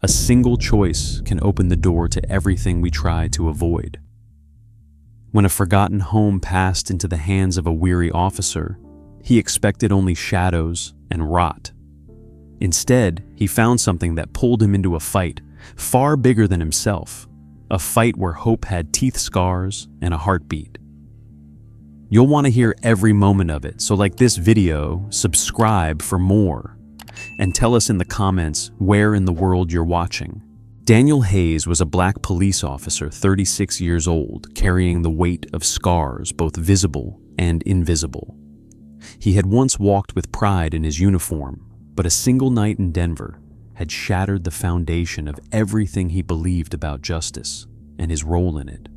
A single choice can open the door to everything we try to avoid. When a forgotten home passed into the hands of a weary officer, he expected only shadows and rot. Instead, he found something that pulled him into a fight far bigger than himself, a fight where hope had teeth scars and a heartbeat. You'll want to hear every moment of it, so like this video, subscribe for more, and tell us in the comments where in the world you're watching. Daniel Hayes was a black police officer, 36 years old, carrying the weight of scars, both visible and invisible. He had once walked with pride in his uniform, but a single night in Denver had shattered the foundation of everything he believed about justice and his role in it.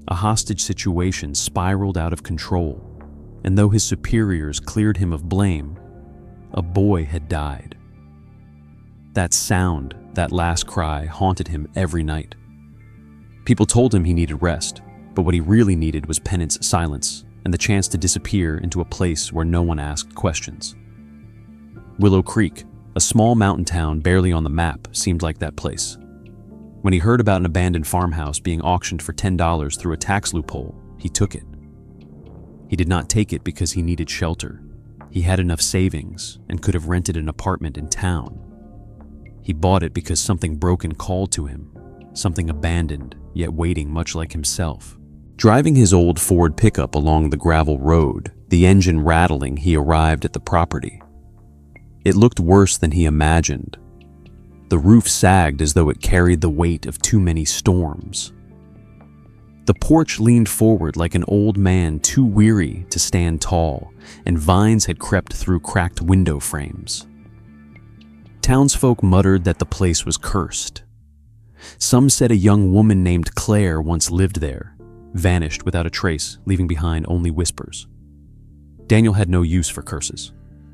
A hostage situation spiraled out of control, and though his superiors cleared him of blame, a boy had died. That sound, that last cry, haunted him every night. People told him he needed rest, but what he really needed was penance, silence, and the chance to disappear into a place where no one asked questions. Willow Creek, a small mountain town barely on the map, seemed like that place. When he heard about an abandoned farmhouse being auctioned for $10 through a tax loophole, he took it. He did not take it because he needed shelter. He had enough savings and could have rented an apartment in town. He bought it because something broken called to him, something abandoned, yet waiting much like himself. Driving his old Ford pickup along the gravel road, the engine rattling, he arrived at the property. It looked worse than he imagined. The roof sagged as though it carried the weight of too many storms. The porch leaned forward like an old man too weary to stand tall, and vines had crept through cracked window frames. Townsfolk muttered that the place was cursed. Some said a young woman named Claire once lived there, vanished without a trace, leaving behind only whispers. Daniel had no use for curses.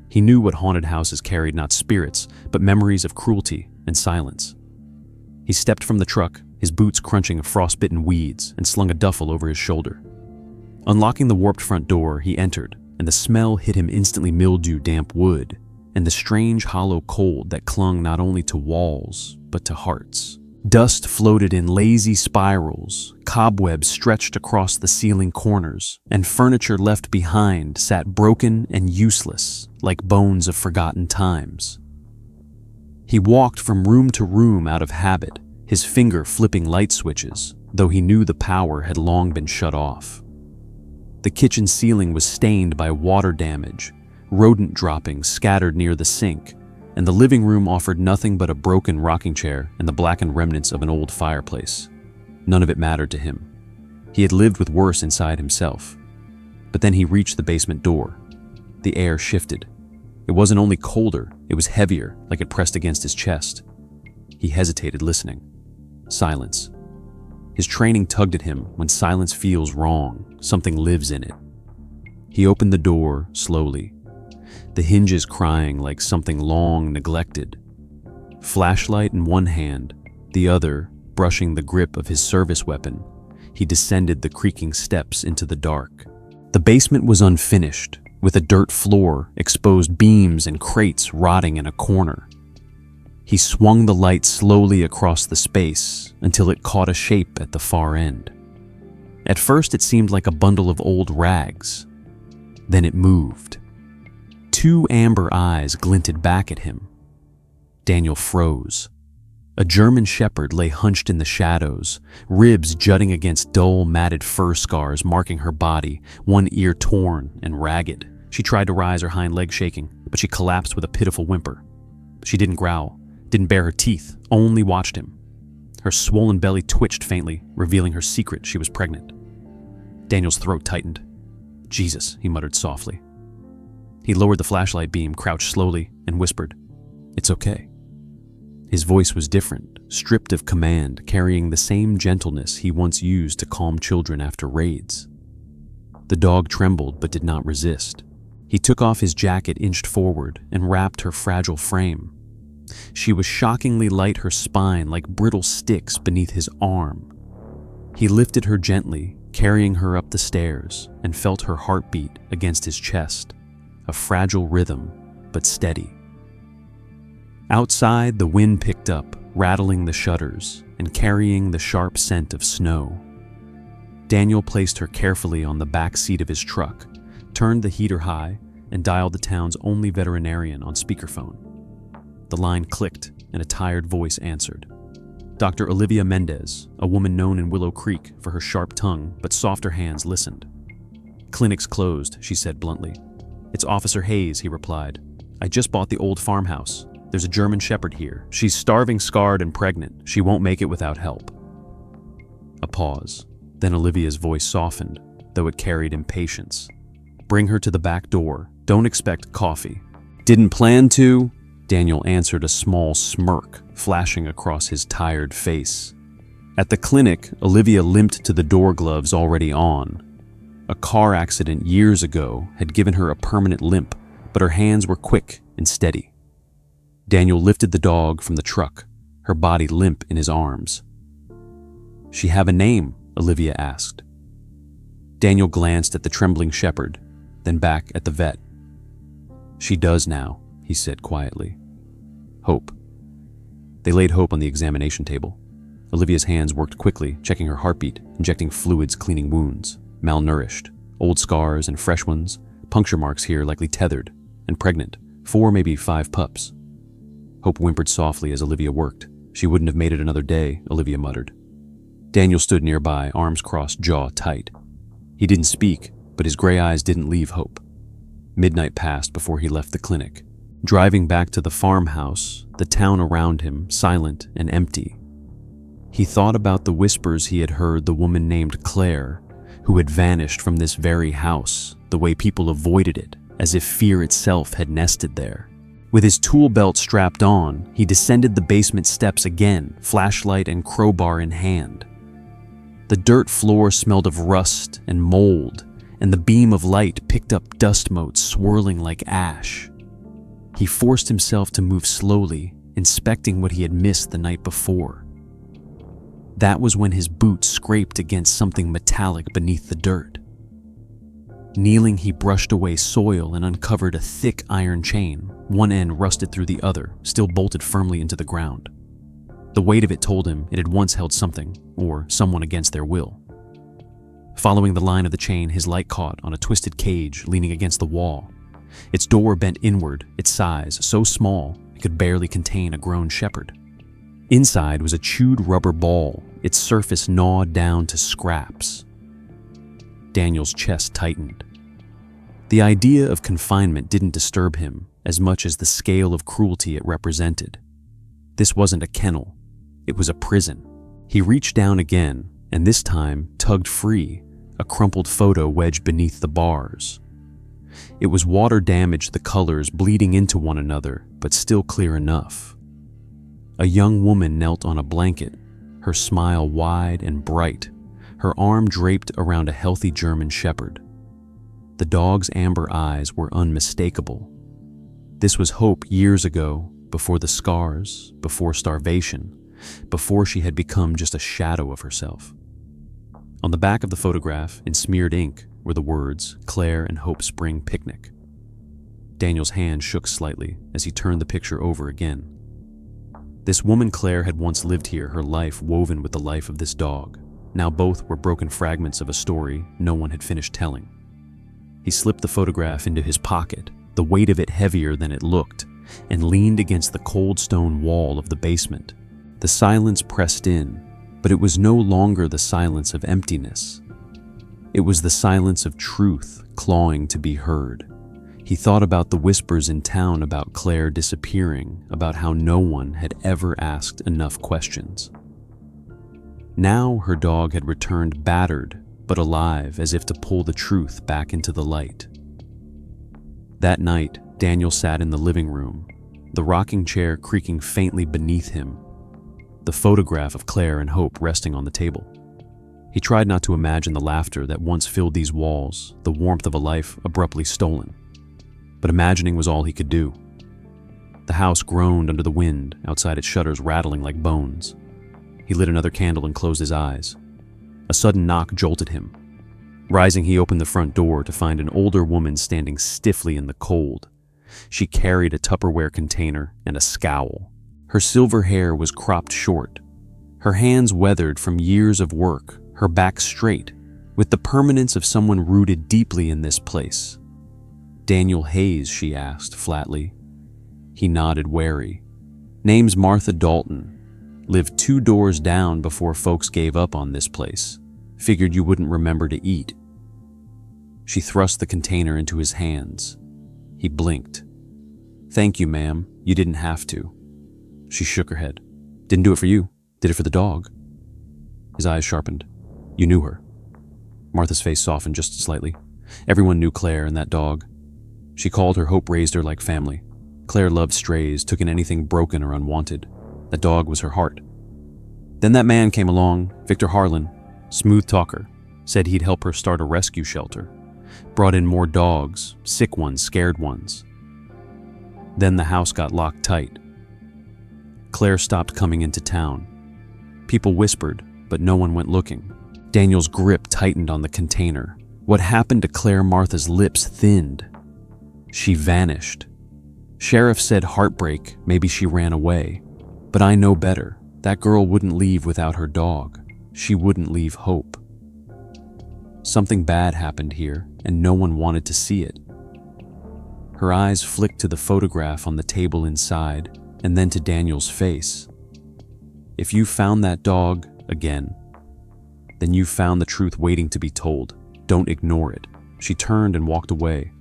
He knew what haunted houses carried not spirits, but memories of cruelty and silence. He stepped from the truck, his boots crunching frostbitten weeds, and slung a duffel over his shoulder. Unlocking the warped front door, he entered, and the smell hit him instantly: mildew, damp wood, and the strange hollow cold that clung not only to walls, but to hearts. Dust floated in lazy spirals, cobwebs stretched across the ceiling corners, and furniture left behind sat broken and useless, like bones of forgotten times. He walked from room to room out of habit, his finger flipping light switches, though he knew the power had long been shut off. The kitchen ceiling was stained by water damage, rodent droppings scattered near the sink, and the living room offered nothing but a broken rocking chair and the blackened remnants of an old fireplace. None of it mattered to him. He had lived with worse inside himself. But then he reached the basement door. The air shifted. It wasn't only colder, it was heavier, like it pressed against his chest. He hesitated, listening. Silence. His training tugged at him. When silence feels wrong, something lives in it. He opened the door slowly, the hinges crying like something long neglected. Flashlight in one hand, the other brushing the grip of his service weapon, he descended the creaking steps into the dark. The basement was unfinished, with a dirt floor, exposed beams and crates rotting in a corner. He swung the light slowly across the space until it caught a shape at the far end. At first it seemed like a bundle of old rags. Then it moved. Two amber eyes glinted back at him. Daniel froze. A German shepherd lay hunched in the shadows, ribs jutting against dull, matted fur scars marking her body, one ear torn and ragged. She tried to rise, her hind leg shaking, but she collapsed with a pitiful whimper. She didn't growl, didn't bare her teeth, only watched him. Her swollen belly twitched faintly, revealing her secret: she was pregnant. Daniel's throat tightened. "Jesus," he muttered softly. He lowered the flashlight beam, crouched slowly, and whispered, "It's okay." His voice was different, stripped of command, carrying the same gentleness he once used to calm children after raids. The dog trembled but did not resist. He took off his jacket, inched forward, and wrapped her fragile frame. She was shockingly light, her spine like brittle sticks beneath his arm. He lifted her gently, carrying her up the stairs, and felt her heartbeat against his chest, a fragile rhythm, but steady. Outside, the wind picked up, rattling the shutters and carrying the sharp scent of snow. Daniel placed her carefully on the back seat of his truck, turned the heater high, and dialed the town's only veterinarian on speakerphone. The line clicked, and a tired voice answered. Dr. Olivia Mendez, a woman known in Willow Creek for her sharp tongue but softer hands, listened. "Clinic's closed," she said bluntly. "It's Officer Hayes," he replied. "I just bought the old farmhouse. There's a German Shepherd here. She's starving, scarred, and pregnant. She won't make it without help." A pause. Then Olivia's voice softened, though it carried impatience. "Bring her to the back door. Don't expect coffee." "Didn't plan to," Daniel answered, a small smirk flashing across his tired face. At the clinic, Olivia limped to the door gloves already on. A car accident years ago had given her a permanent limp, but her hands were quick and steady. Daniel lifted the dog from the truck, her body limp in his arms. "She have a name?" Olivia asked. Daniel glanced at the trembling shepherd, then back at the vet. "She does now," he said quietly. "Hope." They laid Hope on the examination table. Olivia's hands worked quickly, checking her heartbeat, injecting fluids, cleaning wounds. Malnourished, old scars and fresh ones, puncture marks here likely tethered, and pregnant, 4, maybe 5 pups. Hope whimpered softly as Olivia worked. She wouldn't have made it another day, Olivia muttered. Daniel stood nearby, arms crossed, jaw tight. He didn't speak, but his gray eyes didn't leave Hope. Midnight passed before he left the clinic. Driving back to the farmhouse, the town around him silent and empty. He thought about the whispers he had heard the woman named Claire, who had vanished from this very house, the way people avoided it, as if fear itself had nested there. With his tool belt strapped on, he descended the basement steps again, flashlight and crowbar in hand. The dirt floor smelled of rust and mold, and the beam of light picked up dust motes swirling like ash. He forced himself to move slowly, inspecting what he had missed the night before. That was when his boot scraped against something metallic beneath the dirt. Kneeling, he brushed away soil and uncovered a thick iron chain, one end rusted through the other, still bolted firmly into the ground. The weight of it told him it had once held something, or someone against their will. Following the line of the chain, his light caught on a twisted cage leaning against the wall. Its door bent inward, its size so small it could barely contain a grown shepherd. Inside was a chewed rubber ball, its surface gnawed down to scraps. Daniel's chest tightened. The idea of confinement didn't disturb him as much as the scale of cruelty it represented. This wasn't a kennel, it was a prison. He reached down again, and this time tugged free, a crumpled photo wedged beneath the bars. It was water-damaged, the colors bleeding into one another, but still clear enough. A young woman knelt on a blanket, her smile wide and bright, her arm draped around a healthy German shepherd. The dog's amber eyes were unmistakable. This was Hope years ago, before the scars, before starvation, before she had become just a shadow of herself. On the back of the photograph, in smeared ink, were the words, "Claire and Hope Spring Picnic." Daniel's hand shook slightly as he turned the picture over again. This woman Claire had once lived here, her life woven with the life of this dog. Now both were broken fragments of a story no one had finished telling. He slipped the photograph into his pocket, the weight of it heavier than it looked, and leaned against the cold stone wall of the basement. The silence pressed in, but it was no longer the silence of emptiness. It was the silence of truth clawing to be heard. He thought about the whispers in town about Claire disappearing, about how no one had ever asked enough questions. Now her dog had returned battered, but alive, as if to pull the truth back into the light. That night, Daniel sat in the living room, the rocking chair creaking faintly beneath him, the photograph of Claire and Hope resting on the table. He tried not to imagine the laughter that once filled these walls, the warmth of a life abruptly stolen. But imagining was all he could do. The house groaned under the wind, outside its shutters rattling like bones. He lit another candle and closed his eyes. A sudden knock jolted him. Rising, he opened the front door to find an older woman standing stiffly in the cold. She carried a Tupperware container and a scowl. Her silver hair was cropped short, her hands weathered from years of work, her back straight, with the permanence of someone rooted deeply in this place. "Daniel Hayes?" she asked flatly. He nodded, wary. "Name's Martha Dalton. Lived 2 doors down before folks gave up on this place. Figured you wouldn't remember to eat." She thrust the container into his hands. He blinked. "Thank you, ma'am. You didn't have to." She shook her head. "Didn't do it for you. Did it for the dog." His eyes sharpened. "You knew her." Martha's face softened just slightly. Everyone knew Claire and that dog. She called her Hope, raised her like family. Claire loved strays, took in anything broken or unwanted. That dog was her heart. Then that man came along, Victor Harlan, smooth talker, said he'd help her start a rescue shelter. Brought in more dogs, sick ones, scared ones. Then the house got locked tight. Claire stopped coming into town. People whispered, but no one went looking. Daniel's grip tightened on the container. What happened to Claire Martha's lips thinned. She vanished. Sheriff said heartbreak, maybe she ran away. But I know better. That girl wouldn't leave without her dog. She wouldn't leave Hope. Something bad happened here, and no one wanted to see it. Her eyes flicked to the photograph on the table inside, and then to Daniel's face. If you found that dog again, then you found the truth waiting to be told. Don't ignore it. She turned and walked away,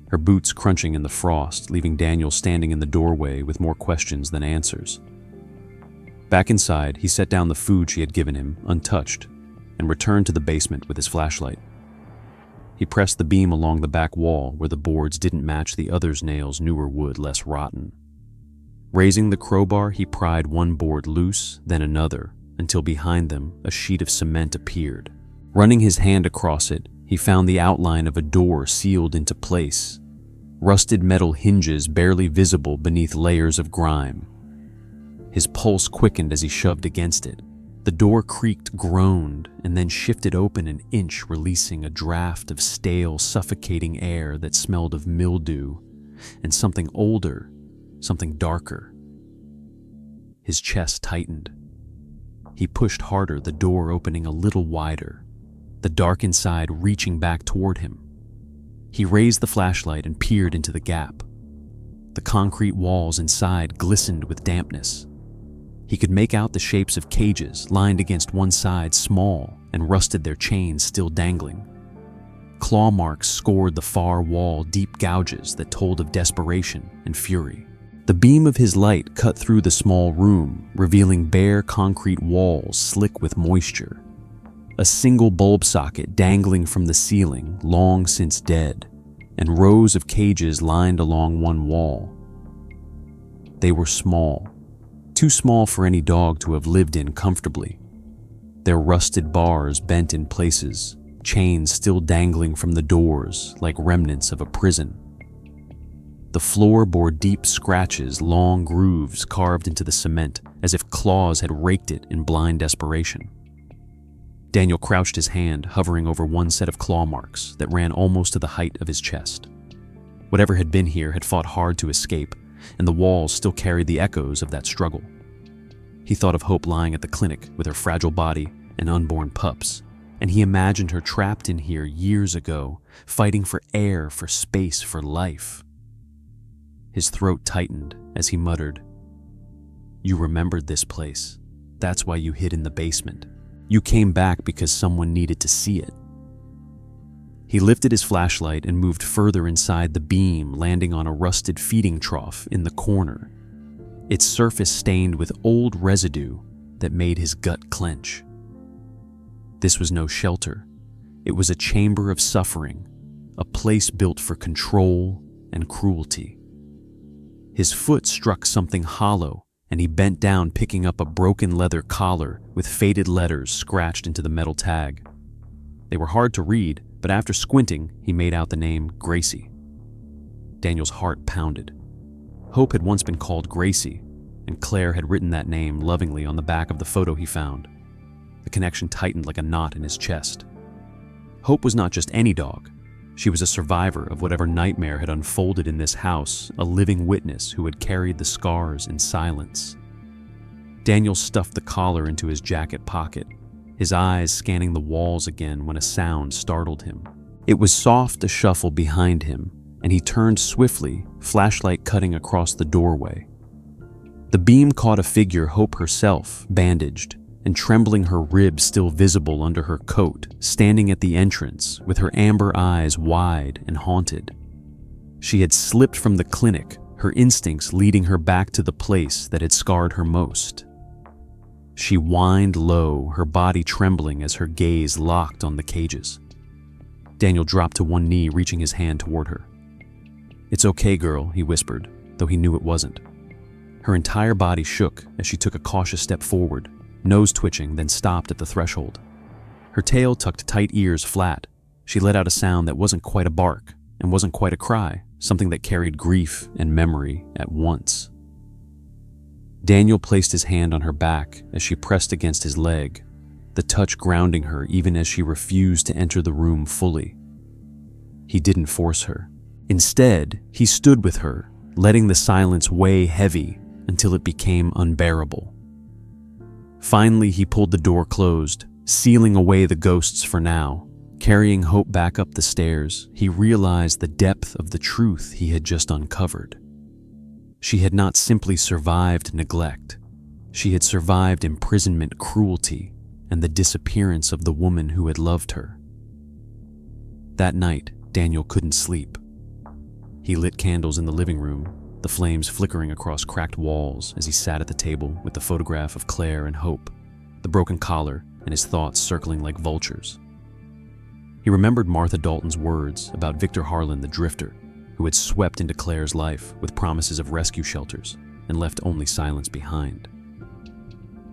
her boots crunching in the frost, leaving Daniel standing in the doorway with more questions than answers. Back inside, he set down the food she had given him, untouched, and returned to the basement with his flashlight. He pressed the beam along the back wall where the boards didn't match the other's nails, newer wood, less rotten. Raising the crowbar, he pried one board loose, then another, until behind them a sheet of cement appeared. Running his hand across it, he found the outline of a door sealed into place, rusted metal hinges barely visible beneath layers of grime. His pulse quickened as he shoved against it. The door creaked, groaned, and then shifted open an inch, releasing a draft of stale, suffocating air that smelled of mildew and something older, something darker. His chest tightened. He pushed harder, the door opening a little wider, the dark inside reaching back toward him. He raised the flashlight and peered into the gap. The concrete walls inside glistened with dampness. He could make out the shapes of cages lined against one side, small, and rusted, their chains still dangling. Claw marks scored the far wall, deep gouges that told of desperation and fury. The beam of his light cut through the small room, revealing bare concrete walls slick with moisture. A single bulb socket dangling from the ceiling, long since dead, and rows of cages lined along one wall. They were small. Too small for any dog to have lived in comfortably. Their rusted bars bent in places, chains still dangling from the doors like remnants of a prison. The floor bore deep scratches, long grooves carved into the cement, as if claws had raked it in blind desperation. Daniel crouched, his hand hovering over one set of claw marks that ran almost to the height of his chest. Whatever had been here had fought hard to escape, and the walls still carried the echoes of that struggle. He thought of Hope lying at the clinic with her fragile body and unborn pups, and he imagined her trapped in here years ago, fighting for air, for space, for life. His throat tightened as he muttered, "You remembered this place. That's why you hid in the basement. You came back because someone needed to see it." He lifted his flashlight and moved further inside the beam, landing on a rusted feeding trough in the corner, its surface stained with old residue that made his gut clench. This was no shelter. It was a chamber of suffering, a place built for control and cruelty. His foot struck something hollow, and he bent down, picking up a broken leather collar with faded letters scratched into the metal tag. They were hard to read, but after squinting, he made out the name Gracie. Daniel's heart pounded. Hope had once been called Gracie, and Claire had written that name lovingly on the back of the photo he found. The connection tightened like a knot in his chest. Hope was not just any dog. She was a survivor of whatever nightmare had unfolded in this house, a living witness who had carried the scars in silence. Daniel stuffed the collar into his jacket pocket, his eyes scanning the walls again when a sound startled him. It was soft to shuffle behind him, and he turned swiftly, flashlight cutting across the doorway. The beam caught a figure, Hope herself, bandaged, and trembling, her ribs still visible under her coat, standing at the entrance with her amber eyes wide and haunted. She had slipped from the clinic, her instincts leading her back to the place that had scarred her most. She whined low, her body trembling as her gaze locked on the cages. Daniel dropped to one knee, reaching his hand toward her. "It's okay, girl," he whispered, though he knew it wasn't. Her entire body shook as she took a cautious step forward, nose twitching, then stopped at the threshold. Her tail tucked tight, ears flat. She let out a sound that wasn't quite a bark and wasn't quite a cry, something that carried grief and memory at once. Daniel placed his hand on her back as she pressed against his leg, the touch grounding her even as she refused to enter the room fully. He didn't force her. Instead, he stood with her, letting the silence weigh heavy until it became unbearable. Finally, he pulled the door closed, sealing away the ghosts for now. Carrying Hope back up the stairs, he realized the depth of the truth he had just uncovered. She had not simply survived neglect. She had survived imprisonment, cruelty, and the disappearance of the woman who had loved her. That night, Daniel couldn't sleep. He lit candles in the living room, the flames flickering across cracked walls as he sat at the table with the photograph of Claire and Hope, the broken collar, and his thoughts circling like vultures. He remembered Martha Dalton's words about Victor Harlan, the drifter, who had swept into Claire's life with promises of rescue shelters and left only silence behind.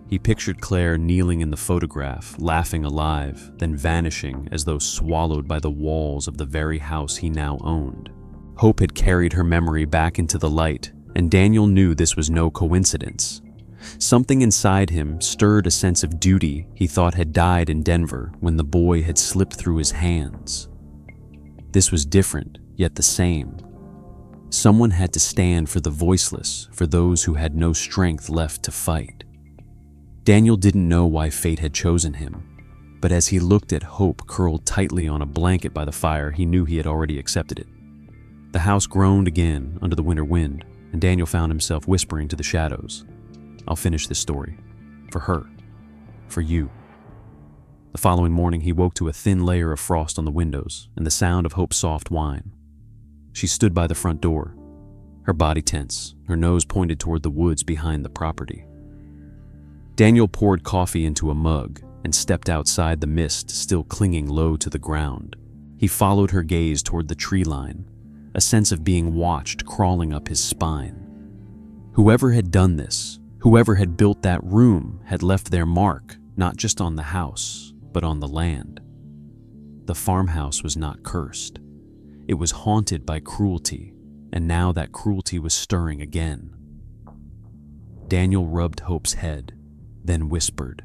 He pictured Claire kneeling in the photograph, laughing alive, then vanishing as though swallowed by the walls of the very house he now owned. Hope had carried her memory back into the light, and Daniel knew this was no coincidence. Something inside him stirred a sense of duty he thought had died in Denver when the boy had slipped through his hands. This was different, yet the same. Someone had to stand for the voiceless, for those who had no strength left to fight. Daniel didn't know why fate had chosen him, but as he looked at Hope curled tightly on a blanket by the fire, he knew he had already accepted it. The house groaned again under the winter wind, and Daniel found himself whispering to the shadows, "I'll finish this story. For her. For you." The following morning, he woke to a thin layer of frost on the windows and the sound of Hope's soft whine. She stood by the front door, her body tense, her nose pointed toward the woods behind the property. Daniel poured coffee into a mug and stepped outside, the mist still clinging low to the ground. He followed her gaze toward the tree line, a sense of being watched crawling up his spine. Whoever had done this, whoever had built that room, had left their mark, not just on the house, but on the land. The farmhouse was not cursed. It was haunted by cruelty, and now that cruelty was stirring again. Daniel rubbed Hope's head, then whispered,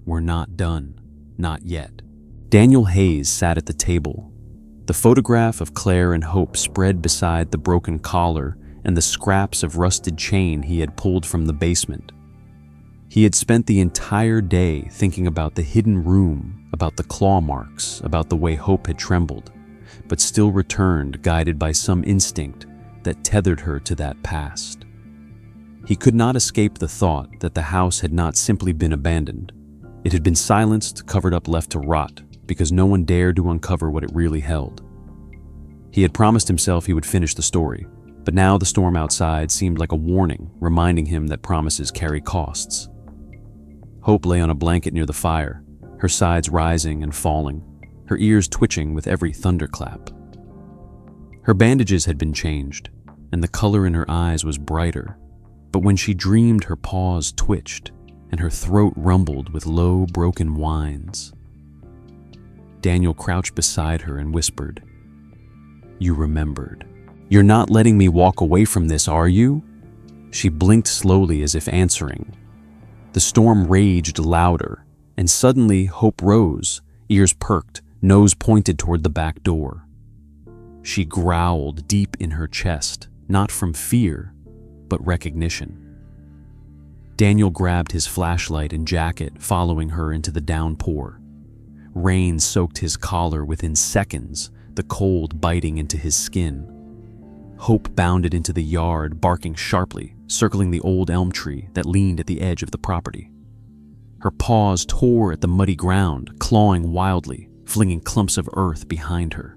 "We're not done, not yet." Daniel Hayes sat at the table, the photograph of Claire and Hope spread beside the broken collar and the scraps of rusted chain he had pulled from the basement. He had spent the entire day thinking about the hidden room, about the claw marks, about the way Hope had trembled, but still returned guided by some instinct that tethered her to that past. He could not escape the thought that the house had not simply been abandoned. It had been silenced, covered up, left to rot, because no one dared to uncover what it really held. He had promised himself he would finish the story, but now the storm outside seemed like a warning, reminding him that promises carry costs. Hope lay on a blanket near the fire, her sides rising and falling, her ears twitching with every thunderclap. Her bandages had been changed, and the color in her eyes was brighter, but when she dreamed, her paws twitched, and her throat rumbled with low, broken whines. Daniel crouched beside her and whispered, "You remembered. You're not letting me walk away from this, are you?" She blinked slowly as if answering. The storm raged louder, and suddenly Hope rose, ears perked, nose pointed toward the back door. She growled deep in her chest, not from fear, but recognition. Daniel grabbed his flashlight and jacket, following her into the downpour. Rain soaked his collar within seconds, the cold biting into his skin. Hope bounded into the yard, barking sharply, circling the old elm tree that leaned at the edge of the property. Her paws tore at the muddy ground, clawing wildly, flinging clumps of earth behind her.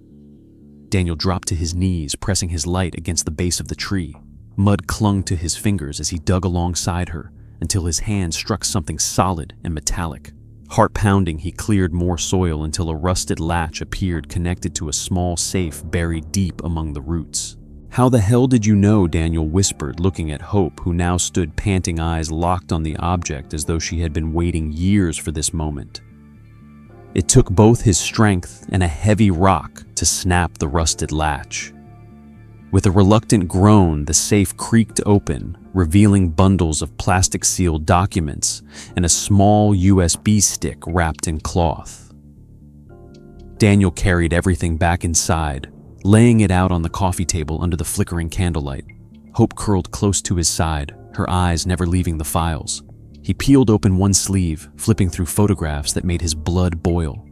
Daniel dropped to his knees, pressing his light against the base of the tree. Mud clung to his fingers as he dug alongside her until his hand struck something solid and metallic. Heart pounding, he cleared more soil until a rusted latch appeared connected to a small safe buried deep among the roots. "How the hell did you know?" Daniel whispered, looking at Hope, who now stood panting, eyes locked on the object as though she had been waiting years for this moment. It took both his strength and a heavy rock to snap the rusted latch. With a reluctant groan, the safe creaked open, revealing bundles of plastic-sealed documents and a small USB stick wrapped in cloth. Daniel carried everything back inside, laying it out on the coffee table under the flickering candlelight. Hope curled close to his side, her eyes never leaving the files. He peeled open one sleeve, flipping through photographs that made his blood boil.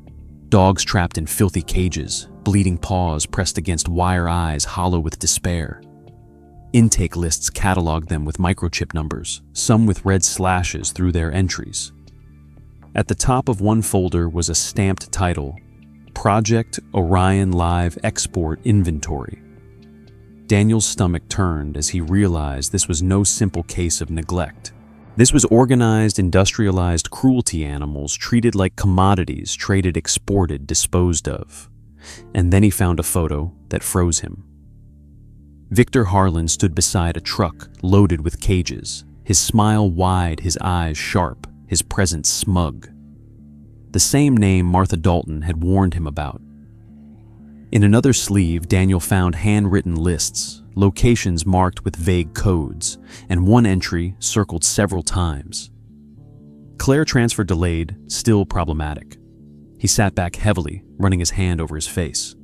Dogs trapped in filthy cages, bleeding paws pressed against wire eyes hollow with despair. Intake lists cataloged them with microchip numbers, some with red slashes through their entries. At the top of one folder was a stamped title, Project Orion Live Export Inventory. Daniel's stomach turned as he realized this was no simple case of neglect. This was organized, industrialized cruelty animals treated like commodities, traded, exported, disposed of. And then he found a photo that froze him. Victor Harlan stood beside a truck loaded with cages, his smile wide, his eyes sharp, his presence smug. The same name Martha Dalton had warned him about. In another sleeve, Daniel found handwritten lists, locations marked with vague codes, and one entry circled several times. Claire transfer delayed, still problematic. He sat back heavily, running his hand over his face.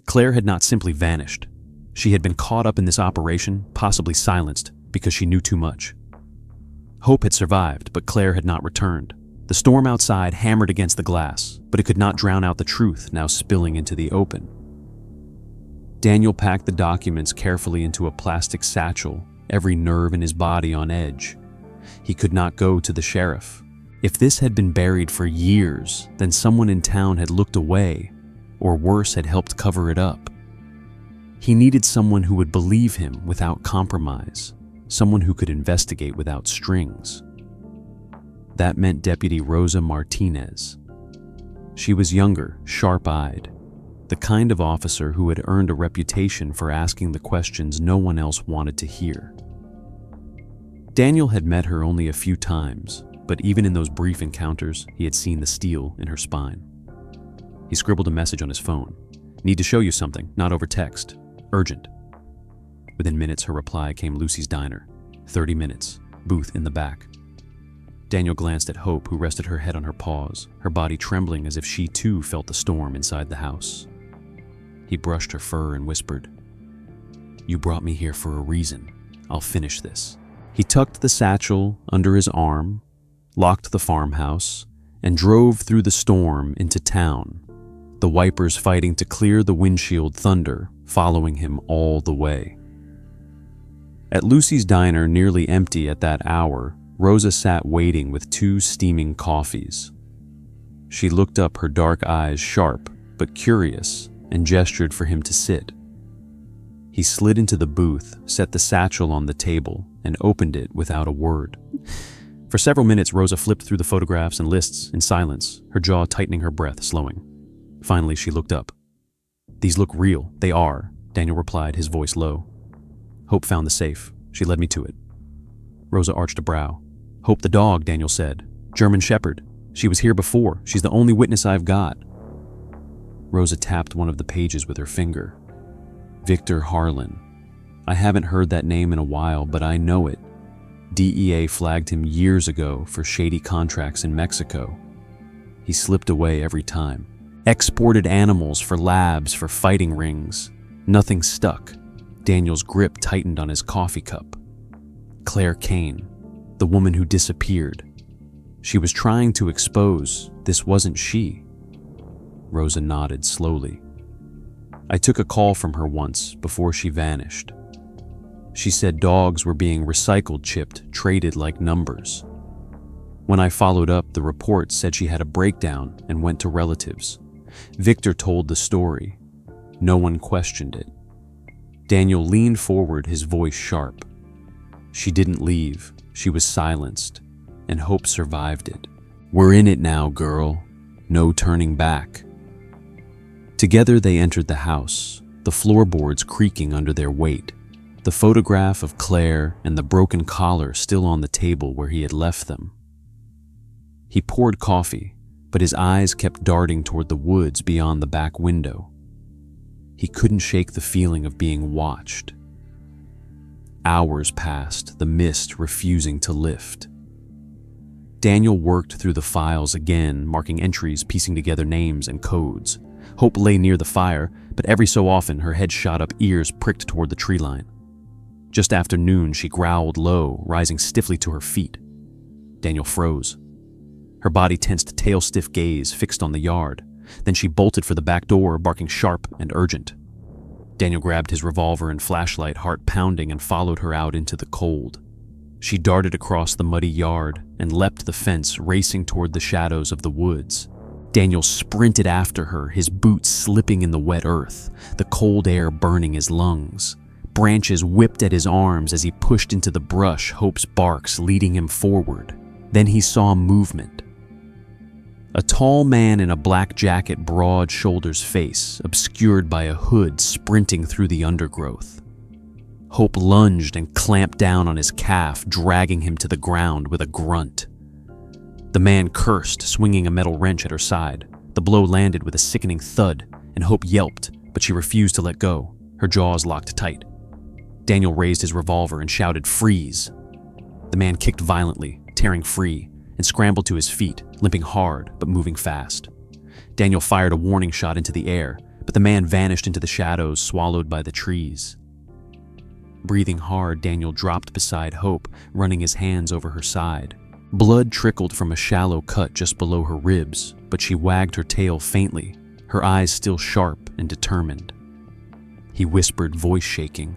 Claire had not simply vanished. She had been caught up in this operation, possibly silenced, because she knew too much. Hope had survived, but Claire had not returned. The storm outside hammered against the glass, but it could not drown out the truth now spilling into the open. Daniel packed the documents carefully into a plastic satchel, every nerve in his body on edge. He could not go to the sheriff. If this had been buried for years, then someone in town had looked away, or worse, had helped cover it up. He needed someone who would believe him without compromise, someone who could investigate without strings. That meant Deputy Rosa Martinez. She was younger, sharp-eyed, the kind of officer who had earned a reputation for asking the questions no one else wanted to hear. Daniel had met her only a few times, but even in those brief encounters, he had seen the steel in her spine. He scribbled a message on his phone. "Need to show you something, not over text. Urgent." Within minutes, her reply came: Lucy's Diner. 30 minutes. Booth in the back. Daniel glanced at Hope, who rested her head on her paws, her body trembling as if she too felt the storm inside the house. He brushed her fur and whispered, "You brought me here for a reason. I'll finish this." He tucked the satchel under his arm, locked the farmhouse, and drove through the storm into town, the wipers fighting to clear the windshield thunder, following him all the way. At Lucy's Diner, nearly empty at that hour, Rosa sat waiting with 2 steaming coffees. She looked up, her dark eyes sharp but curious, and gestured for him to sit. He slid into the booth, set the satchel on the table, and opened it without a word. For several minutes, Rosa flipped through the photographs and lists in silence, her jaw tightening, her breath slowing. Finally, she looked up. "These look real." "They are," Daniel replied, his voice low. "Hope found the safe. She led me to it." Rosa arched a brow. "Hope the dog," Daniel said. "German Shepherd. She was here before. She's the only witness I've got." Rosa tapped one of the pages with her finger. "Victor Harlan. I haven't heard that name in a while, but I know it. DEA flagged him years ago for shady contracts in Mexico. He slipped away every time. Exported animals for labs for fighting rings. Nothing stuck. Daniel's grip tightened on his coffee cup. Claire Kane, the woman who disappeared. She was trying to expose this wasn't she. Rosa nodded slowly. I took a call from her once before she vanished. She said dogs were being recycled, chipped, traded like numbers. When I followed up, the report said she had a breakdown and went to relatives. Victor told the story. No one questioned it. Daniel leaned forward, his voice sharp. She didn't leave. She was silenced, and Hope survived it. We're in it now, girl. No turning back. Together they entered the house, the floorboards creaking under their weight, the photograph of Claire and the broken collar still on the table where he had left them. He poured coffee, but his eyes kept darting toward the woods beyond the back window. He couldn't shake the feeling of being watched. Hours passed, the mist refusing to lift. Daniel worked through the files again, marking entries, piecing together names and codes. Hope lay near the fire, but every so often her head shot up, ears pricked toward the tree line. Just after noon, she growled low, rising stiffly to her feet. Daniel froze. Her body tensed, tail-stiff gaze fixed on the yard. Then she bolted for the back door, barking sharp and urgent. Daniel grabbed his revolver and flashlight, heart pounding, and followed her out into the cold. She darted across the muddy yard and leapt the fence, racing toward the shadows of the woods. Daniel sprinted after her, his boots slipping in the wet earth, the cold air burning his lungs. Branches whipped at his arms as he pushed into the brush, Hope's barks leading him forward. Then he saw movement. A tall man in a black jacket, broad shoulders face, obscured by a hood, sprinting through the undergrowth. Hope lunged and clamped down on his calf, dragging him to the ground with a grunt. The man cursed, swinging a metal wrench at her side. The blow landed with a sickening thud, and Hope yelped, but she refused to let go, her jaws locked tight. Daniel raised his revolver and shouted, "Freeze!" The man kicked violently, tearing free, and scrambled to his feet, limping hard but moving fast. Daniel fired a warning shot into the air, but the man vanished into the shadows, swallowed by the trees. Breathing hard, Daniel dropped beside Hope, running his hands over her side. Blood trickled from a shallow cut just below her ribs, but she wagged her tail faintly, her eyes still sharp and determined. He whispered, voice shaking,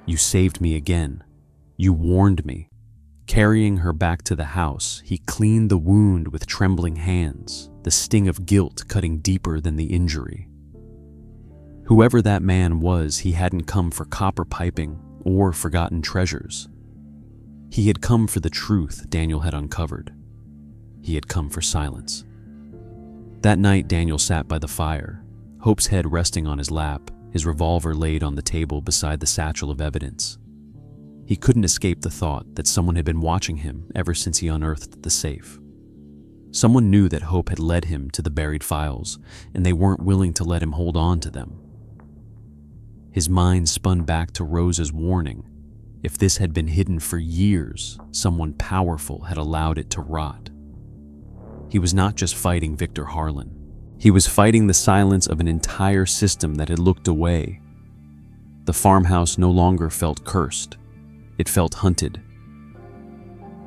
"You saved me again. You warned me." Carrying her back to the house, he cleaned the wound with trembling hands, the sting of guilt cutting deeper than the injury. Whoever that man was, he hadn't come for copper piping or forgotten treasures. He had come for the truth Daniel had uncovered. He had come for silence. That night, Daniel sat by the fire, Hope's head resting on his lap, his revolver laid on the table beside the satchel of evidence. He couldn't escape the thought that someone had been watching him ever since he unearthed the safe. Someone knew that Hope had led him to the buried files, and they weren't willing to let him hold on to them. His mind spun back to Rosa's warning. If this had been hidden for years, someone powerful had allowed it to rot. He was not just fighting Victor Harlan. He was fighting the silence of an entire system that had looked away. The farmhouse no longer felt cursed. It felt hunted.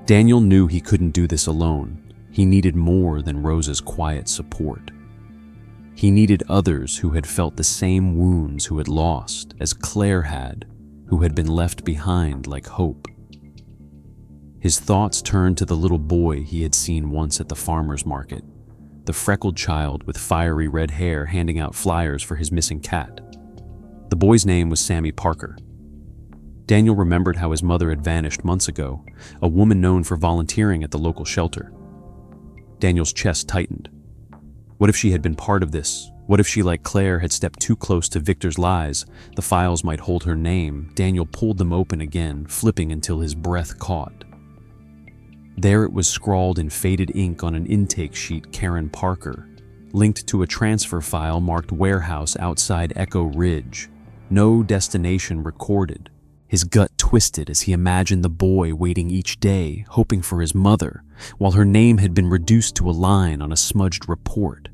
Daniel knew he couldn't do this alone. He needed more than Rosa's quiet support. He needed others who had felt the same wounds, who had lost, as Claire had, who had been left behind like Hope. His thoughts turned to the little boy he had seen once at the farmer's market, the freckled child with fiery red hair handing out flyers for his missing cat. The boy's name was Sammy Parker. Daniel remembered how his mother had vanished months ago, a woman known for volunteering at the local shelter. Daniel's chest tightened. What if she had been part of this? What if she, like Claire, had stepped too close to Victor's lies? The files might hold her name. Daniel pulled them open again, flipping until his breath caught. There it was, scrawled in faded ink on an intake sheet, Karen Parker, linked to a transfer file marked warehouse outside Echo Ridge. No destination recorded. His gut twisted as he imagined the boy waiting each day, hoping for his mother, while her name had been reduced to a line on a smudged report.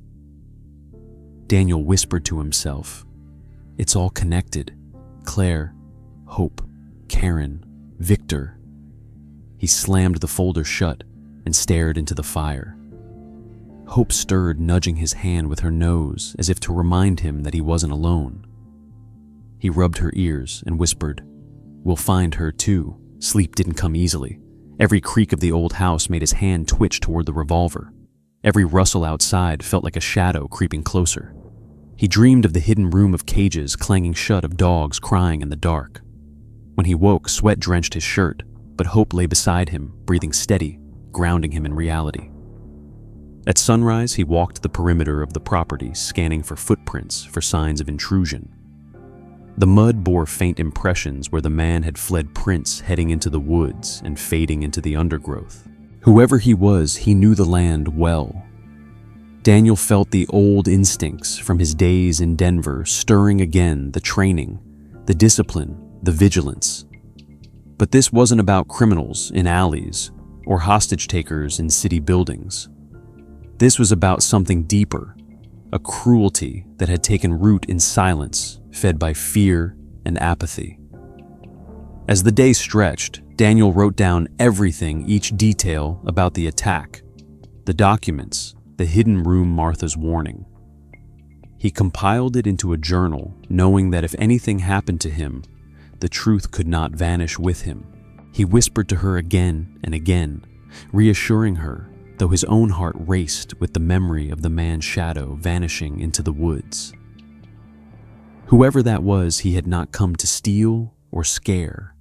Daniel whispered to himself, "It's all connected. Claire, Hope, Karen, Victor." He slammed the folder shut and stared into the fire. Hope stirred, nudging his hand with her nose as if to remind him that he wasn't alone. He rubbed her ears and whispered, "We'll find her too." Sleep didn't come easily. Every creak of the old house made his hand twitch toward the revolver. Every rustle outside felt like a shadow creeping closer. He dreamed of the hidden room of cages clanging shut, of dogs crying in the dark. When he woke, sweat drenched his shirt, but Hope lay beside him, breathing steady, grounding him in reality. At sunrise, he walked the perimeter of the property, scanning for footprints, for signs of intrusion. The mud bore faint impressions where the man had fled, prints heading into the woods and fading into the undergrowth. Whoever he was, he knew the land well. Daniel felt the old instincts from his days in Denver stirring again, the training, the discipline, the vigilance. But this wasn't about criminals in alleys or hostage takers in city buildings. This was about something deeper, a cruelty that had taken root in silence, fed by fear and apathy. As the day stretched, Daniel wrote down everything, each detail about the attack, the documents, the hidden room, Martha's warning. He compiled it into a journal, knowing that if anything happened to him, the truth could not vanish with him. He whispered to her again and again, reassuring her, though his own heart raced with the memory of the man's shadow vanishing into the woods. Whoever that was, he had not come to steal or scare.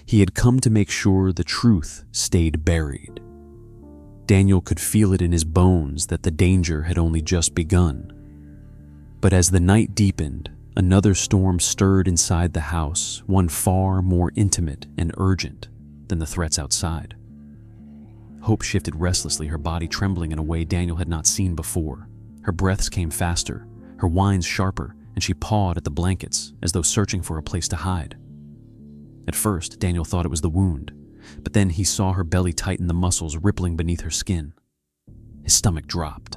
He had come to make sure the truth stayed buried. Daniel could feel it in his bones that the danger had only just begun. But as the night deepened, another storm stirred inside the house, one far more intimate and urgent than the threats outside. Hope shifted restlessly, her body trembling in a way Daniel had not seen before. Her breaths came faster, her whines sharper, and she pawed at the blankets as though searching for a place to hide. At first, Daniel thought it was the wound, but then he saw her belly tighten, the muscles rippling beneath her skin. His stomach dropped.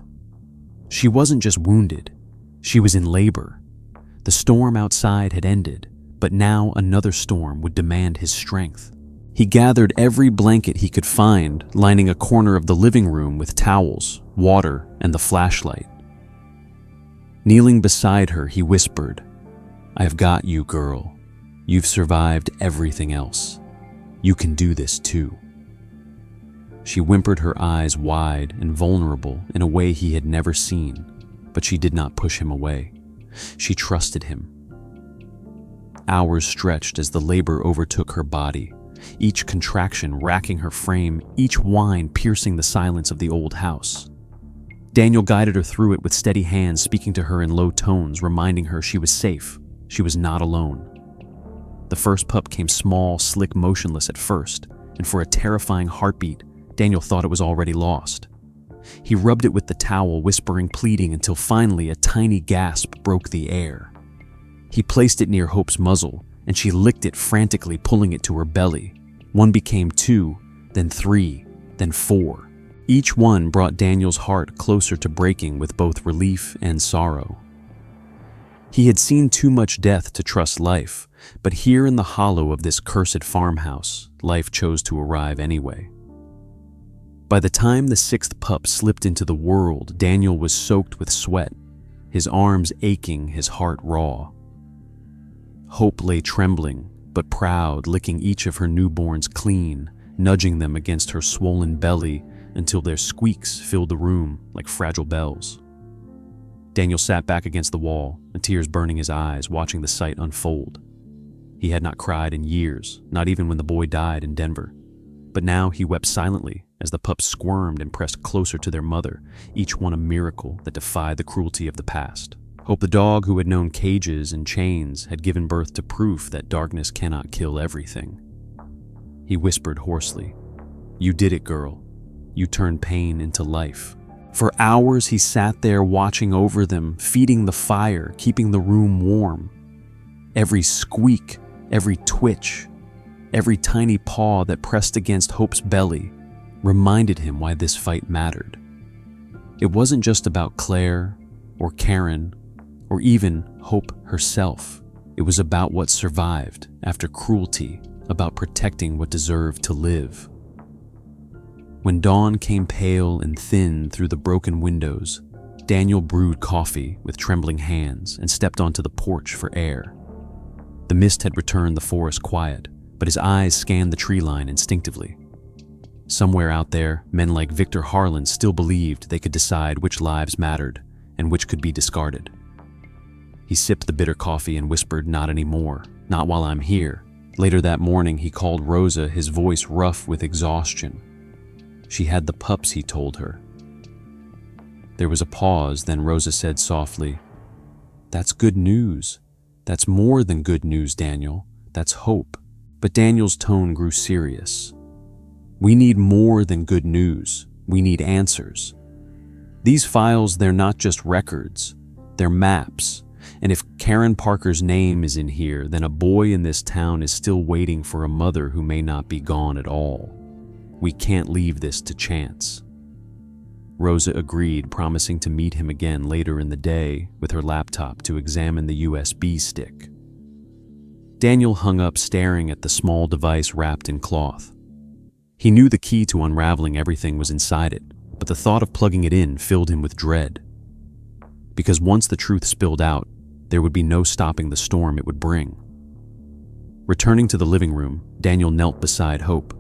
She wasn't just wounded, she was in labor. The storm outside had ended, but now another storm would demand his strength. He gathered every blanket he could find, lining a corner of the living room with towels, water, and the flashlight. Kneeling beside her, he whispered, "I've got you, girl. You've survived everything else. You can do this too." She whimpered, her eyes wide and vulnerable in a way he had never seen, but she did not push him away. She trusted him. Hours stretched as the labor overtook her body, each contraction racking her frame, each whine piercing the silence of the old house. Daniel guided her through it with steady hands, speaking to her in low tones, reminding her she was safe, she was not alone. The first pup came small, slick, motionless at first, and for a terrifying heartbeat, Daniel thought it was already lost. He rubbed it with the towel, whispering, pleading, until finally a tiny gasp broke the air. He placed it near Hope's muzzle, and she licked it frantically, pulling it to her belly. One became 2, then 3, then 4. Each one brought Daniel's heart closer to breaking with both relief and sorrow. He had seen too much death to trust life, but here in the hollow of this cursed farmhouse, life chose to arrive anyway. By the time the 6th pup slipped into the world, Daniel was soaked with sweat, his arms aching, his heart raw. Hope lay trembling, but proud, licking each of her newborns clean, nudging them against her swollen belly until their squeaks filled the room like fragile bells. Daniel sat back against the wall, and tears burning his eyes, watching the sight unfold. He had not cried in years, not even when the boy died in Denver. But now he wept silently as the pups squirmed and pressed closer to their mother, each one a miracle that defied the cruelty of the past. Hope, the dog who had known cages and chains, had given birth to proof that darkness cannot kill everything. He whispered hoarsely, "You did it, girl. You turned pain into life." For hours he sat there watching over them, feeding the fire, keeping the room warm. Every squeak, every twitch, every tiny paw that pressed against Hope's belly reminded him why this fight mattered. It wasn't just about Claire or Karen or even Hope herself. It was about what survived after cruelty, about protecting what deserved to live. When dawn came pale and thin through the broken windows, Daniel brewed coffee with trembling hands and stepped onto the porch for air. The mist had returned the forest quiet, but his eyes scanned the tree line instinctively. Somewhere out there, men like Victor Harlan still believed they could decide which lives mattered and which could be discarded. He sipped the bitter coffee and whispered, "Not anymore, not while I'm here." Later that morning, he called Rosa, his voice rough with exhaustion. She had the pups, he told her. There was a pause, then Rosa said softly, "That's good news. That's more than good news, Daniel. That's hope." But Daniel's tone grew serious. "We need more than good news. We need answers. These files, they're not just records. They're maps. And if Karen Parker's name is in here, then a boy in this town is still waiting for a mother who may not be gone at all. We can't leave this to chance." Rosa agreed, promising to meet him again later in the day with her laptop to examine the USB stick. Daniel hung up, staring at the small device wrapped in cloth. He knew the key to unraveling everything was inside it, but the thought of plugging it in filled him with dread. Because once the truth spilled out, there would be no stopping the storm it would bring. Returning to the living room, Daniel knelt beside Hope.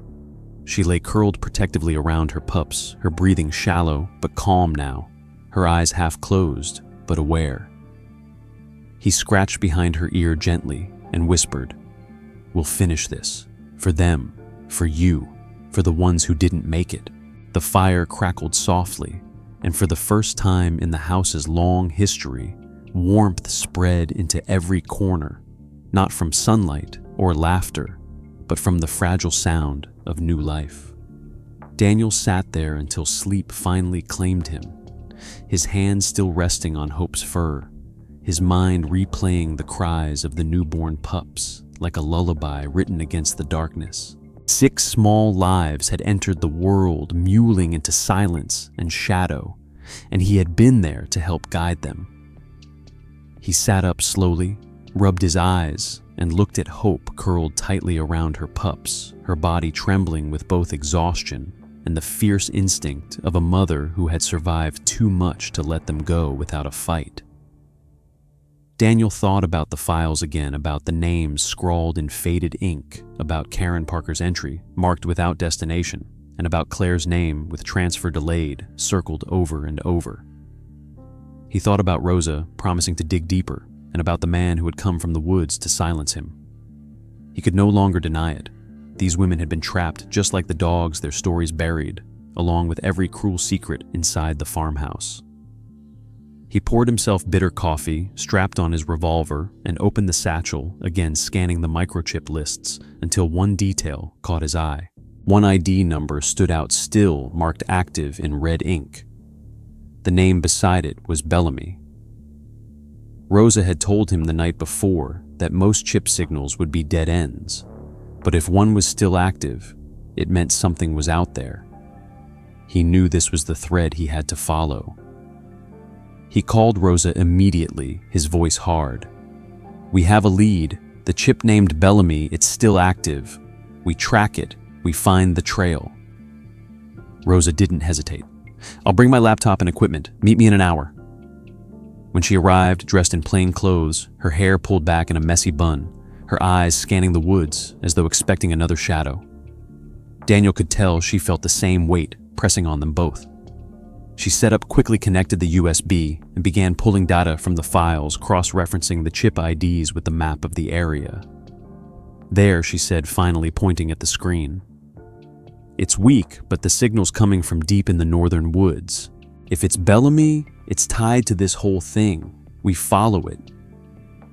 She lay curled protectively around her pups, her breathing shallow but calm now, her eyes half closed but aware. He scratched behind her ear gently and whispered, "We'll finish this. For them, for you, for the ones who didn't make it." The fire crackled softly, and for the first time in the house's long history, warmth spread into every corner, not from sunlight or laughter, but from the fragile sound of new life. Daniel sat there until sleep finally claimed him, his hand still resting on Hope's fur, his mind replaying the cries of the newborn pups like a lullaby written against the darkness. 6 small lives had entered the world, mewling into silence and shadow, and he had been there to help guide them. He sat up slowly, rubbed his eyes, and looked at Hope curled tightly around her pups, her body trembling with both exhaustion and the fierce instinct of a mother who had survived too much to let them go without a fight. Daniel thought about the files again, about the names scrawled in faded ink, about Karen Parker's entry, marked without destination, and about Claire's name with transfer delayed, circled over and over. He thought about Rosa promising to dig deeper, and about the man who had come from the woods to silence him. He could no longer deny it. These women had been trapped just like the dogs their stories buried, along with every cruel secret inside the farmhouse. He poured himself bitter coffee, strapped on his revolver, and opened the satchel, again scanning the microchip lists until one detail caught his eye. One ID number stood out still, marked active in red ink. The name beside it was Bellamy. Rosa had told him the night before that most chip signals would be dead ends, but if one was still active, it meant something was out there. He knew this was the thread he had to follow. He called Rosa immediately, his voice hard. "We have a lead. The chip named Bellamy, it's still active. We track it. We find the trail." Rosa didn't hesitate. "I'll bring my laptop and equipment. Meet me in an hour." When she arrived, dressed in plain clothes, her hair pulled back in a messy bun, her eyes scanning the woods as though expecting another shadow. Daniel could tell she felt the same weight pressing on them both. She set up, quickly connected the USB, and began pulling data from the files, cross-referencing the chip IDs with the map of the area. "There," she said, finally pointing at the screen. "It's weak, but the signal's coming from deep in the northern woods. If it's Bellamy, it's tied to this whole thing. We follow it.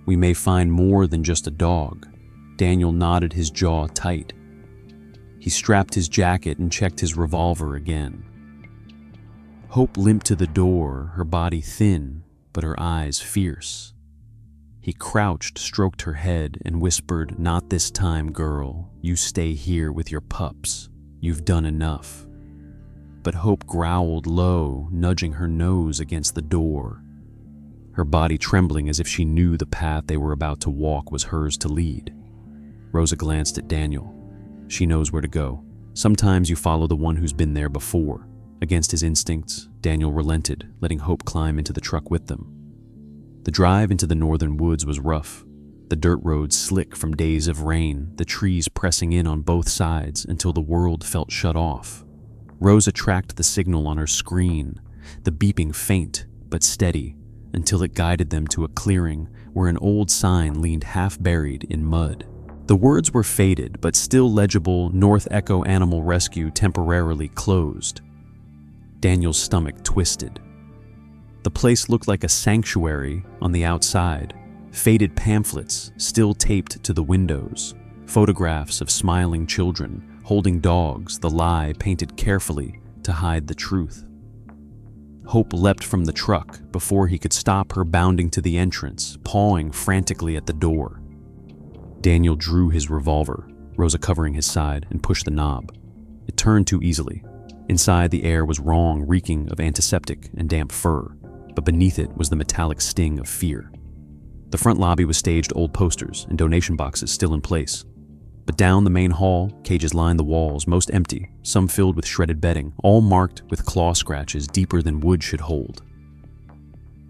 We may find more than just a dog." Daniel nodded, his jaw tight. He strapped his jacket and checked his revolver again. Hope limped to the door, her body thin, but her eyes fierce. He crouched, stroked her head, and whispered, "Not this time, girl. You stay here with your pups. You've done enough." But Hope growled low, nudging her nose against the door. her body trembling as if she knew the path they were about to walk was hers to lead. Rosa glanced at Daniel. She knows where to go. Sometimes you follow the one who's been there before. Against his instincts, Daniel relented, letting Hope climb into the truck with them. The drive into the northern woods was rough. The dirt roads slick from days of rain, the trees pressing in on both sides until the world felt shut off. Rosa tracked the signal on her screen, the beeping faint but steady, until it guided them to a clearing where an old sign leaned half-buried in mud. The words were faded, but still legible. North Echo Animal Rescue temporarily closed. Daniel's stomach twisted. The place looked like a sanctuary on the outside. Faded pamphlets still taped to the windows. Photographs of smiling children holding dogs, the lie painted carefully to hide the truth. Hope leapt from the truck before he could stop her, bounding to the entrance, pawing frantically at the door. Daniel drew his revolver, Rosa covering his side, and pushed the knob. It turned too easily. Inside, the air was wrong, reeking of antiseptic and damp fur, but beneath it was the metallic sting of fear. The front lobby was staged old posters and donation boxes still in place. But down the main hall, cages lined the walls, most empty, some filled with shredded bedding, all marked with claw scratches deeper than wood should hold.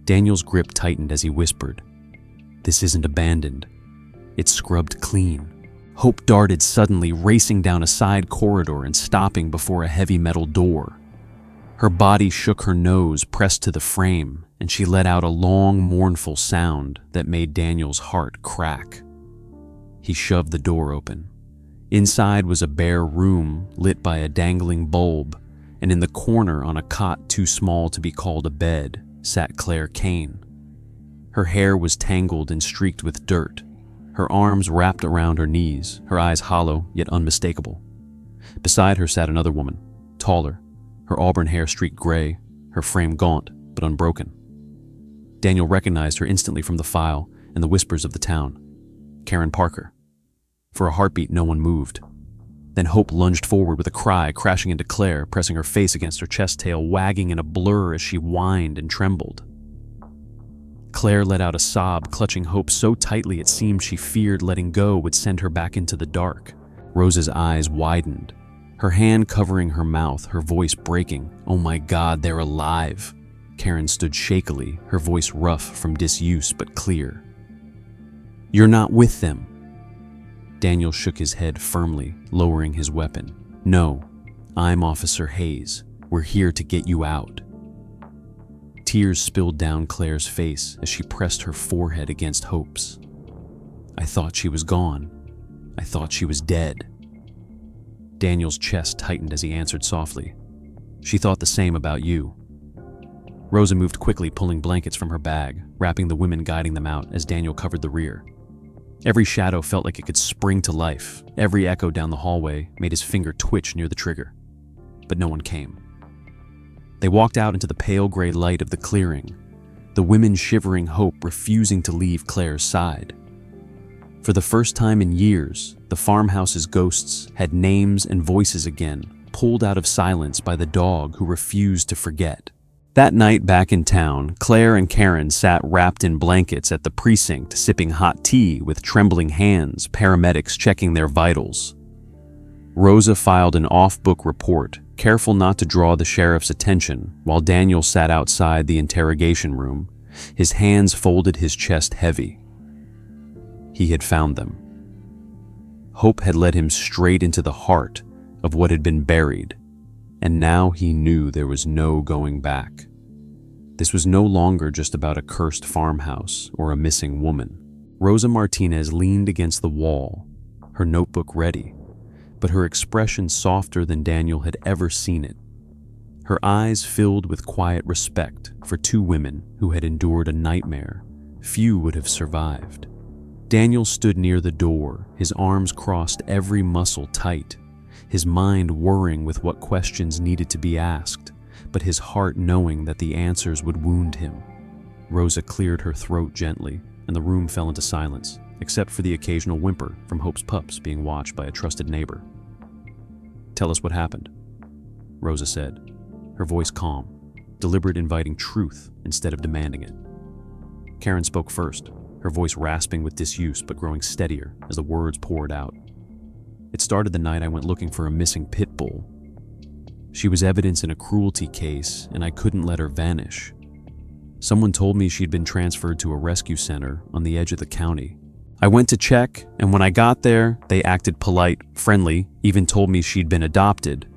Daniel's grip tightened as he whispered, "This isn't abandoned. It's scrubbed clean." Hope darted suddenly, racing down a side corridor and stopping before a heavy metal door. Her body shook, her nose pressed to the frame, and she let out a long, mournful sound that made Daniel's heart crack. He shoved the door open. Inside was a bare room lit by a dangling bulb, and in the corner, on a cot too small to be called a bed, sat Claire Kane. Her hair was tangled and streaked with dirt. Her arms wrapped around her knees, her eyes hollow yet unmistakable. Beside her sat another woman, taller, her auburn hair streaked gray, her frame gaunt but unbroken. Daniel recognized her instantly from the file and the whispers of the town. Karen Parker. For a heartbeat, no one moved. Then Hope lunged forward with a cry, crashing into Claire, pressing her face against her chest, tail wagging in a blur as she whined and trembled. Claire let out a sob, clutching Hope so tightly it seemed she feared letting go would send her back into the dark. Rosa's eyes widened, her hand covering her mouth, her voice breaking. "Oh my God, they're alive!" Karen stood shakily, her voice rough from disuse but clear. "You're not with them." Daniel shook his head firmly, lowering his weapon. "No, I'm Officer Hayes. We're here to get you out." Tears spilled down Claire's face as she pressed her forehead against Hope's. "I thought she was gone. I thought she was dead." Daniel's chest tightened as he answered softly, "She thought the same about you." Rosa moved quickly, pulling blankets from her bag, wrapping the women, guiding them out as Daniel covered the rear. Every shadow felt like it could spring to life. Every echo down the hallway made his finger twitch near the trigger. But no one came. They walked out into the pale gray light of the clearing, the women shivering, Hope refusing to leave Claire's side. For the first time in years, the farmhouse's ghosts had names and voices again, pulled out of silence by the dog who refused to forget. That night back in town, Claire and Karen sat wrapped in blankets at the precinct, sipping hot tea with trembling hands, paramedics checking their vitals. Rosa filed an off-book report, careful not to draw the sheriff's attention, while Daniel sat outside the interrogation room, his hands folded, his chest heavy. He had found them. Hope had led him straight into the heart of what had been buried, and now he knew there was no going back. This was no longer just about a cursed farmhouse or a missing woman. Rosa Martinez leaned against the wall, her notebook ready, but her expression softer than Daniel had ever seen it. Her eyes filled with quiet respect for two women who had endured a nightmare few would have survived. Daniel stood near the door, his arms crossed, every muscle tight, his mind whirring with what questions needed to be asked, but his heart knowing that the answers would wound him. Rosa cleared her throat gently, and the room fell into silence, except for the occasional whimper from Hope's pups being watched by a trusted neighbor. "Tell us what happened," Rosa said, her voice calm, deliberate, inviting truth instead of demanding it. Karen spoke first, her voice rasping with disuse but growing steadier as the words poured out. It started the night I went looking for a missing pit bull. She was evidence in a cruelty case, and I couldn't let her vanish. Someone told me she'd been transferred to a rescue center on the edge of the county. I went to check, and when I got there, they acted polite, friendly, even told me she'd been adopted,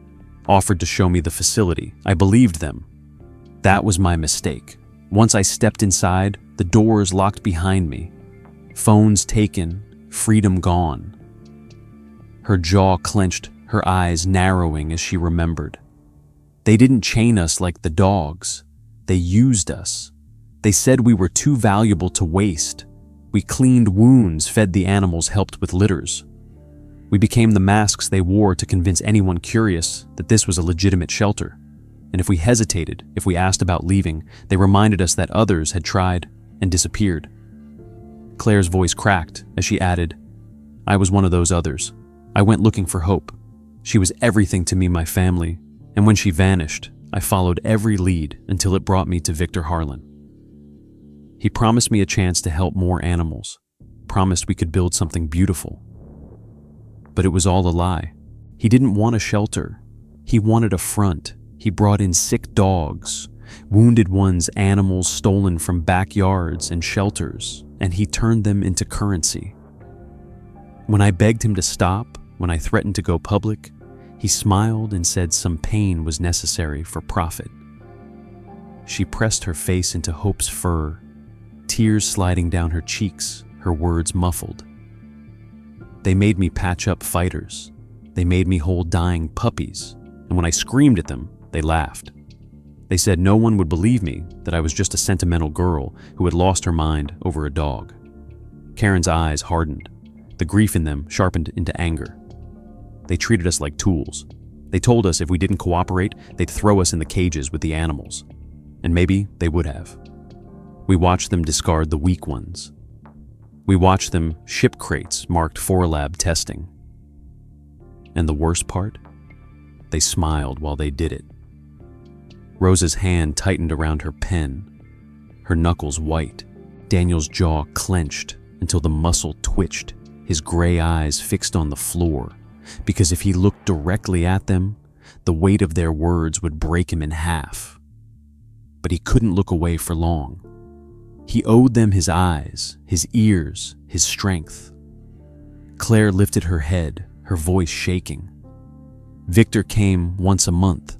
offered to show me the facility. I believed them. That was my mistake. Once I stepped inside, the doors locked behind me. Phones taken, freedom gone. Her jaw clenched, her eyes narrowing as she remembered. They didn't chain us like the dogs. They used us. They said we were too valuable to waste. We cleaned wounds, fed the animals, helped with litters. We became the masks they wore to convince anyone curious that this was a legitimate shelter. And if we hesitated, if we asked about leaving, they reminded us that others had tried and disappeared. Claire's voice cracked as she added, I was one of those others. I went looking for hope. She was everything to me, my family, and when she vanished, I followed every lead until it brought me to Victor Harlan. He promised me a chance to help more animals, promised we could build something beautiful. But it was all a lie. He didn't want a shelter. He wanted a front. He brought in sick dogs, wounded ones, animals stolen from backyards and shelters, and he turned them into currency. When I begged him to stop, when I threatened to go public, he smiled and said some pain was necessary for profit. She pressed her face into Hope's fur, tears sliding down her cheeks, her words muffled. They made me patch up fighters. They made me hold dying puppies, and when I screamed at them, they laughed. They said no one would believe me, that I was just a sentimental girl who had lost her mind over a dog. Karen's eyes hardened. The grief in them sharpened into anger. They treated us like tools. They told us if we didn't cooperate, they'd throw us in the cages with the animals. And maybe they would have. We watched them discard the weak ones. We watched them ship crates marked for lab testing. And the worst part? They smiled while they did it. Rosa's hand tightened around her pen, her knuckles white. Daniel's jaw clenched until the muscle twitched, his gray eyes fixed on the floor, because if he looked directly at them, the weight of their words would break him in half. But he couldn't look away for long. He owed them his eyes, his ears, his strength. Claire lifted her head, her voice shaking. Victor came once a month,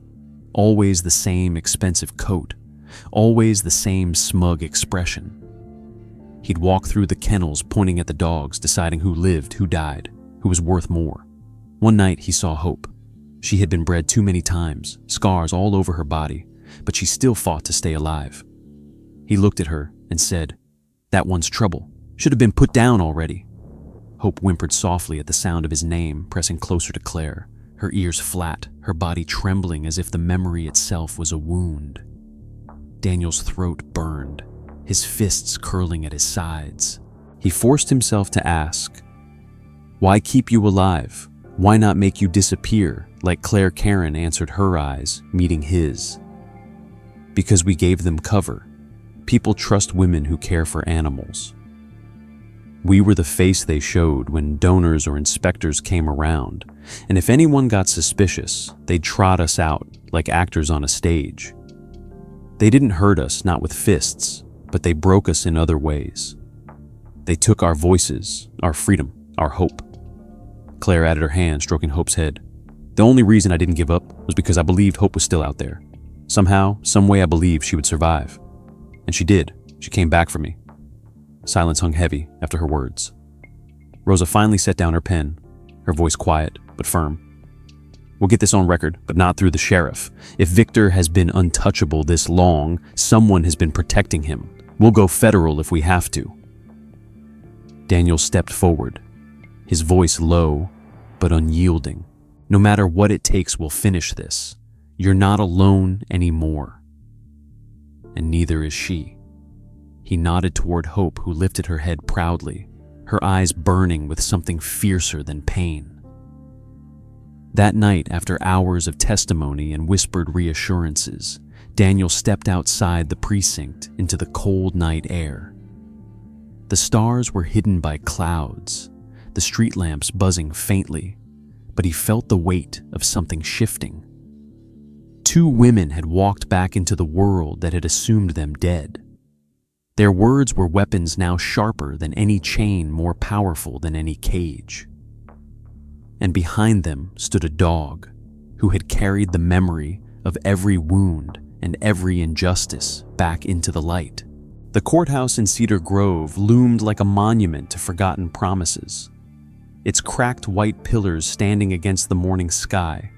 always the same expensive coat, always the same smug expression. He'd walk through the kennels pointing at the dogs, deciding who lived, who died, who was worth more. One night he saw Hope. She had been bred too many times, scars all over her body, but she still fought to stay alive. He looked at her and said, "That one's trouble. Should have been put down already." Hope whimpered softly at the sound of his name, pressing closer to Claire, her ears flat, her body trembling as if the memory itself was a wound. Daniel's throat burned, his fists curling at his sides. He forced himself to ask, "Why keep you alive? Why not make you disappear?" like Claire Karen answered her eyes, meeting his. "Because we gave them cover. People trust women who care for animals. We were the face they showed when donors or inspectors came around, and if anyone got suspicious, they'd trot us out like actors on a stage. They didn't hurt us, not with fists, but they broke us in other ways. They took our voices, our freedom, our hope." Claire added her hand, stroking Hope's head. "The only reason I didn't give up was because I believed Hope was still out there. Somehow, some way I believed she would survive. And she did. She came back for me." Silence hung heavy after her words. Rosa finally set down her pen, her voice quiet but firm. "We'll get this on record, but not through the sheriff. If Victor has been untouchable this long, someone has been protecting him. We'll go federal if we have to." Daniel stepped forward, his voice low but unyielding. "No matter what it takes, we'll finish this. You're not alone anymore. And neither is she." He nodded toward Hope, who lifted her head proudly, her eyes burning with something fiercer than pain. That night, after hours of testimony and whispered reassurances, Daniel stepped outside the precinct into the cold night air. The stars were hidden by clouds, the street lamps buzzing faintly, but he felt the weight of something shifting. Two women had walked back into the world that had assumed them dead. Their words were weapons now sharper than any chain, more powerful than any cage. And behind them stood a dog who had carried the memory of every wound and every injustice back into the light. The courthouse in Cedar Grove loomed like a monument to forgotten promises, its cracked white pillars standing against the morning sky,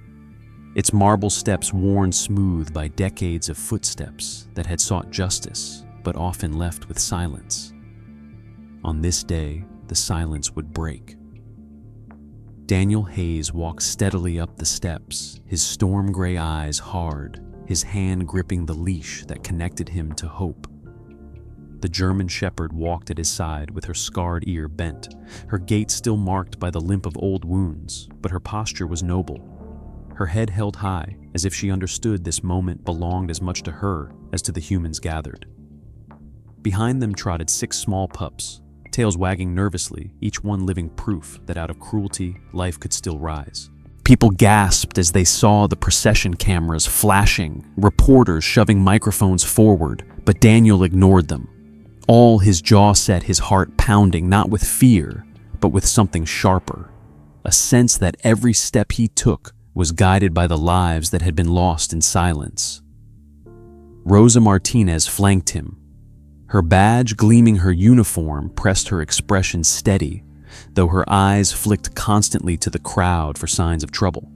its marble steps worn smooth by decades of footsteps that had sought justice but often left with silence. On this day, the silence would break. Daniel Hayes walked steadily up the steps, his storm gray eyes hard, his hand gripping the leash that connected him to hope. The German shepherd walked at his side with her scarred ear bent, her gait still marked by the limp of old wounds, but her posture was noble. Her head held high, as if she understood this moment belonged as much to her as to the humans gathered. Behind them trotted 6 small pups, tails wagging nervously, each one living proof that out of cruelty, life could still rise. People gasped as they saw the procession cameras flashing, reporters shoving microphones forward, but Daniel ignored them. All his jaw set, his heart pounding, not with fear, but with something sharper, a sense that every step he took was guided by the lives that had been lost in silence. Rosa Martinez flanked him. Her badge gleaming her uniform pressed her expression steady, though her eyes flicked constantly to the crowd for signs of trouble.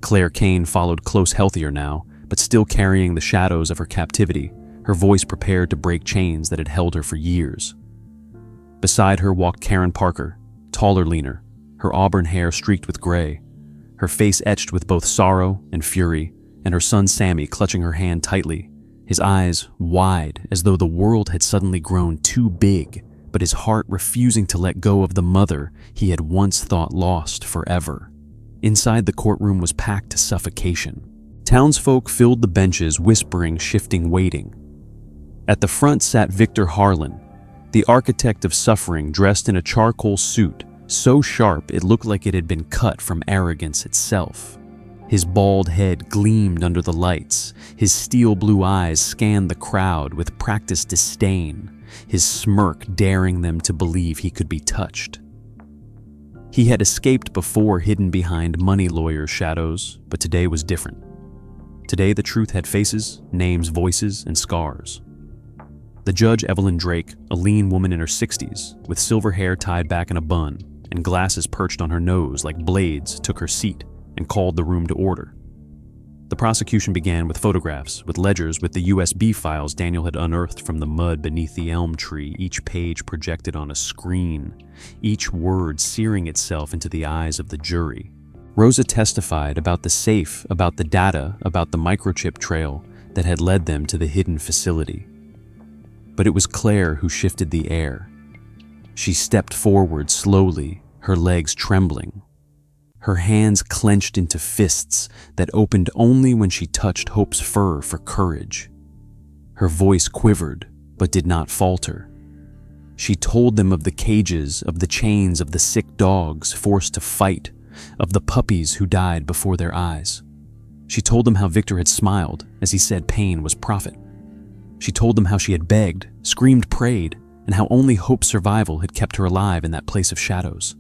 Claire Kane followed close, healthier now, but still carrying the shadows of her captivity, her voice prepared to break chains that had held her for years. Beside her walked Karen Parker, taller, leaner, her auburn hair streaked with gray, her face etched with both sorrow and fury, and her son Sammy clutching her hand tightly, his eyes wide as though the world had suddenly grown too big, but his heart refusing to let go of the mother he had once thought lost forever. Inside, the courtroom was packed to suffocation. Townsfolk filled the benches, whispering, shifting, waiting. At the front sat Victor Harlan, the architect of suffering, dressed in a charcoal suit, so sharp it looked like it had been cut from arrogance itself. His bald head gleamed under the lights, his steel blue eyes scanned the crowd with practiced disdain, his smirk daring them to believe he could be touched. He had escaped before, hidden behind money lawyers' shadows, but today was different. Today the truth had faces, names, voices, and scars. The judge, Evelyn Drake, a lean woman in her 60s, with silver hair tied back in a bun and glasses perched on her nose like blades, took her seat and called the room to order. The prosecution began with photographs, with ledgers with the USB files Daniel had unearthed from the mud beneath the elm tree, each page projected on a screen, each word searing itself into the eyes of the jury. Rosa testified about the safe, about the data, about the microchip trail that had led them to the hidden facility. But it was Claire who shifted the air. She stepped forward slowly, her legs trembling, her hands clenched into fists that opened only when she touched Hope's fur for courage. Her voice quivered, but did not falter. She told them of the cages, of the chains, of the sick dogs forced to fight, of the puppies who died before their eyes. She told them how Victor had smiled as he said pain was profit. She told them how she had begged, screamed, prayed, and how only Hope's survival had kept her alive in that place of shadows.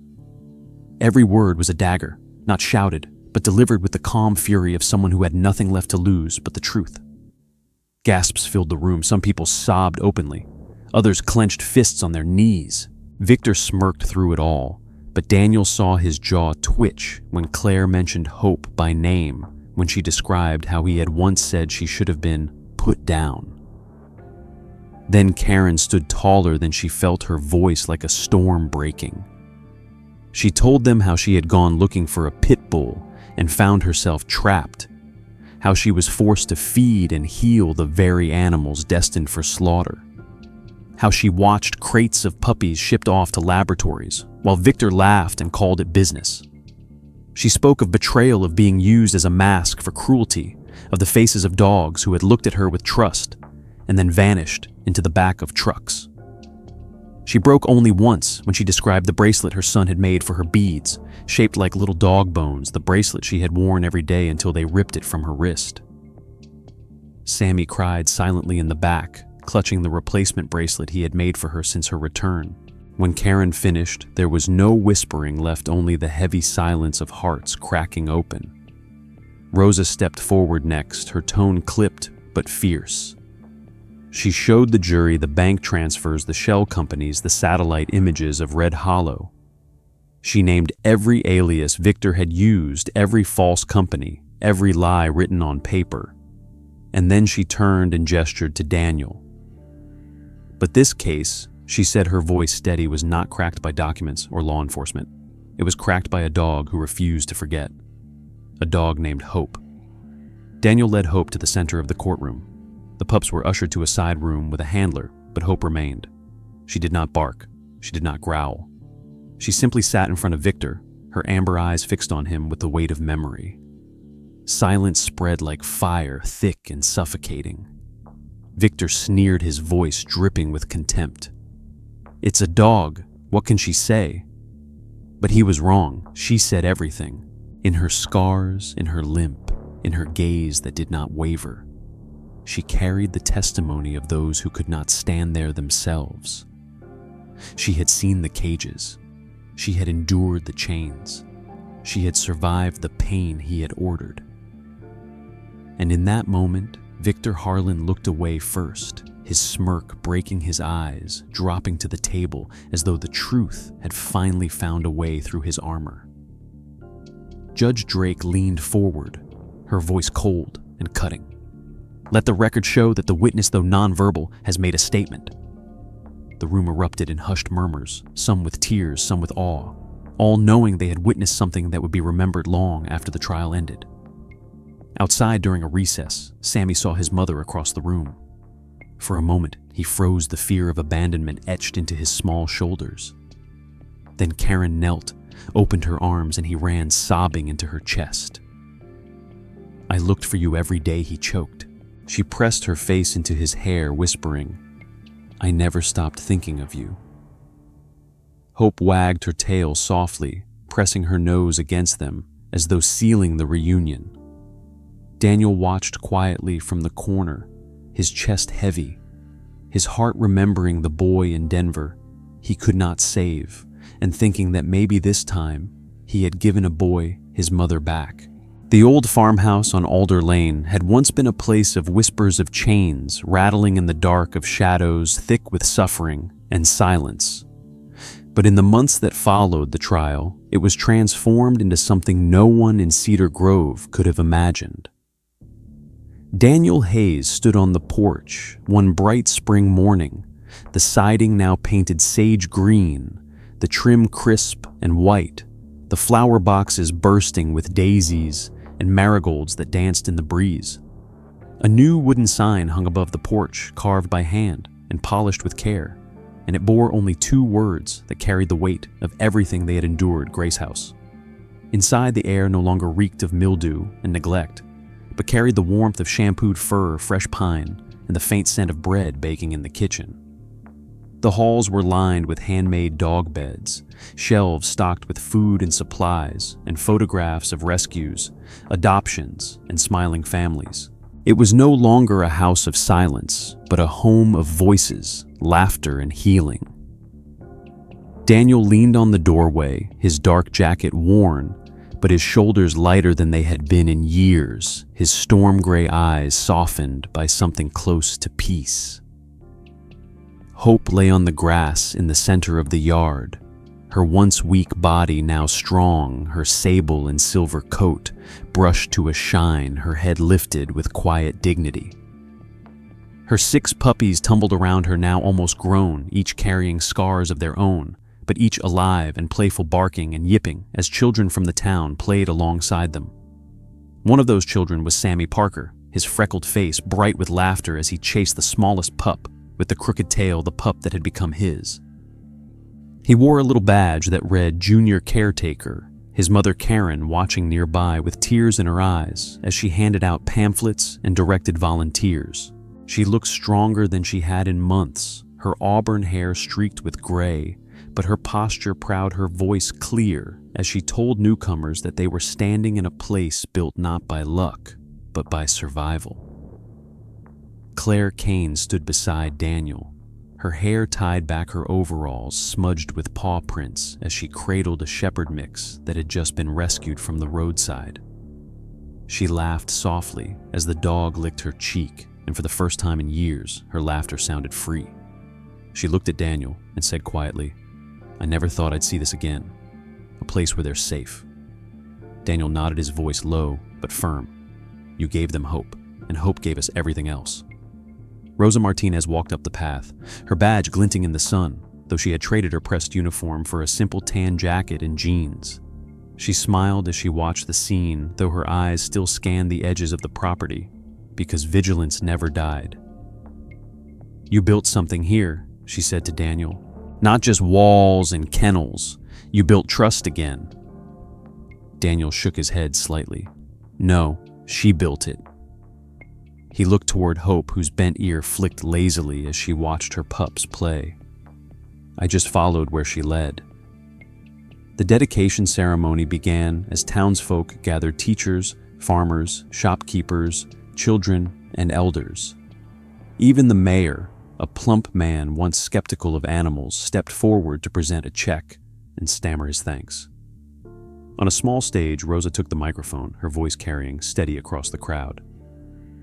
Every word was a dagger, not shouted, but delivered with the calm fury of someone who had nothing left to lose but the truth. Gasps filled the room. Some people sobbed openly. Others clenched fists on their knees. Victor smirked through it all, but Daniel saw his jaw twitch when Claire mentioned Hope by name, when she described how he had once said she should have been put down. Then Karen stood taller than she felt, her voice like a storm breaking. She told them how she had gone looking for a pit bull and found herself trapped, how she was forced to feed and heal the very animals destined for slaughter, how she watched crates of puppies shipped off to laboratories while Victor laughed and called it business. She spoke of betrayal, of being used as a mask for cruelty, of the faces of dogs who had looked at her with trust and then vanished into the back of trucks. She broke only once when she described the bracelet her son had made for her beads, shaped like little dog bones, the bracelet she had worn every day until they ripped it from her wrist. Sammy cried silently in the back, clutching the replacement bracelet he had made for her since her return. When Karen finished, there was no whispering left, only the heavy silence of hearts cracking open. Rosa stepped forward next, her tone clipped but fierce. She showed the jury the bank transfers, the shell companies, the satellite images of Red Hollow. She named every alias Victor had used, every false company, every lie written on paper. And then she turned and gestured to Daniel. But this case, she said, her voice steady, was not cracked by documents or law enforcement. It was cracked by a dog who refused to forget. A dog named Hope. Daniel led Hope to the center of the courtroom. The pups were ushered to a side room with a handler, but Hope remained. She did not bark. She did not growl. She simply sat in front of Victor, her amber eyes fixed on him with the weight of memory. Silence spread like fire, thick and suffocating. Victor sneered, his voice dripping with contempt. "It's a dog. What can she say?" But he was wrong. She said everything. In her scars, in her limp, in her gaze that did not waver. She carried the testimony of those who could not stand there themselves. She had seen the cages. She had endured the chains. She had survived the pain he had ordered. And in that moment, Victor Harlan looked away first, his smirk breaking his eyes, dropping to the table as though the truth had finally found a way through his armor. Judge Drake leaned forward, her voice cold and cutting. "Let the record show that the witness, though nonverbal, has made a statement." The room erupted in hushed murmurs, some with tears, some with awe, all knowing they had witnessed something that would be remembered long after the trial ended. Outside during a recess, Sammy saw his mother across the room. For a moment, he froze, the fear of abandonment etched into his small shoulders. Then Karen knelt, opened her arms, and he ran sobbing into her chest. "I looked for you every day," he choked. She pressed her face into his hair, whispering, "I never stopped thinking of you." Hope wagged her tail softly, pressing her nose against them, as though sealing the reunion. Daniel watched quietly from the corner, his chest heavy, his heart remembering the boy in Denver he could not save, and thinking that maybe this time he had given a boy his mother back. The old farmhouse on Alder Lane had once been a place of whispers of chains rattling in the dark, of shadows thick with suffering and silence. But in the months that followed the trial, it was transformed into something no one in Cedar Grove could have imagined. Daniel Hayes stood on the porch one bright spring morning, the siding now painted sage green, the trim crisp and white, the flower boxes bursting with daisies and marigolds that danced in the breeze. A new wooden sign hung above the porch, carved by hand and polished with care, and it bore only 2 words that carried the weight of everything they had endured: Grace House. Inside, the air no longer reeked of mildew and neglect, but carried the warmth of shampooed fur, fresh pine, and the faint scent of bread baking in the kitchen. The halls were lined with handmade dog beds, shelves stocked with food and supplies, and photographs of rescues, adoptions, and smiling families. It was no longer a house of silence, but a home of voices, laughter, and healing. Daniel leaned on the doorway, his dark jacket worn, but his shoulders lighter than they had been in years, his storm gray eyes softened by something close to peace. Hope lay on the grass in the center of the yard, her once weak body now strong, her sable and silver coat brushed to a shine, her head lifted with quiet dignity. Her 6 puppies tumbled around her, now almost grown, each carrying scars of their own, but each alive and playful, barking and yipping as children from the town played alongside them. One of those children was Sammy Parker, his freckled face bright with laughter as he chased the smallest pup with the crooked tail, the pup that had become his. He wore a little badge that read Junior Caretaker, his mother Karen watching nearby with tears in her eyes as she handed out pamphlets and directed volunteers. She looked stronger than she had in months, her auburn hair streaked with gray, but her posture proud, her voice clear, as she told newcomers that they were standing in a place built not by luck, but by survival. Claire Kane stood beside Daniel, her hair tied back her overalls smudged with paw prints as she cradled a shepherd mix that had just been rescued from the roadside. She laughed softly as the dog licked her cheek, and for the first time in years, her laughter sounded free. She looked at Daniel and said quietly, "I never thought I'd see this again, a place where they're safe." Daniel nodded, his voice low but firm. "You gave them hope, and hope gave us everything else." Rosa Martinez walked up the path, her badge glinting in the sun, though she had traded her pressed uniform for a simple tan jacket and jeans. She smiled as she watched the scene, though her eyes still scanned the edges of the property, because vigilance never died. "You built something here," she said to Daniel. "Not just walls and kennels. You built trust again." Daniel shook his head slightly. "No, she built it." He looked toward Hope, whose bent ear flicked lazily as she watched her pups play. "I just followed where she led." The dedication ceremony began as townsfolk gathered teachers, farmers, shopkeepers, children, and elders. Even the mayor, a plump man once skeptical of animals, stepped forward to present a check and stammer his thanks. On a small stage, Rosa took the microphone, her voice carrying steady across the crowd.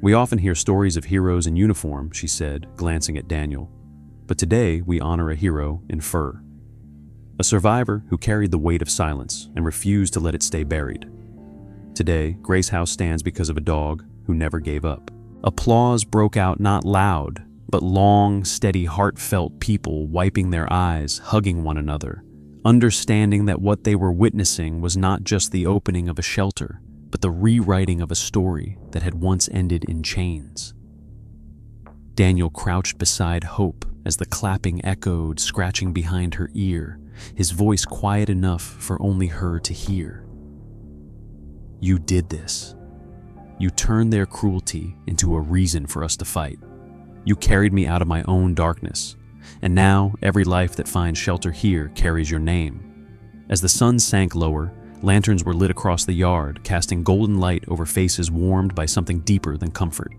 "We often hear stories of heroes in uniform," she said, glancing at Daniel. "But today we honor a hero in fur. A survivor who carried the weight of silence and refused to let it stay buried. Today, Grace House stands because of a dog who never gave up." Applause broke out, not loud, but long, steady, heartfelt people wiping their eyes, hugging one another, understanding that what they were witnessing was not just the opening of a shelter, but the rewriting of a story that had once ended in chains. Daniel crouched beside Hope as the clapping echoed, scratching behind her ear, his voice quiet enough for only her to hear. "You did this. You turned their cruelty into a reason for us to fight. You carried me out of my own darkness, and now every life that finds shelter here carries your name." As the sun sank lower, lanterns were lit across the yard, casting golden light over faces warmed by something deeper than comfort.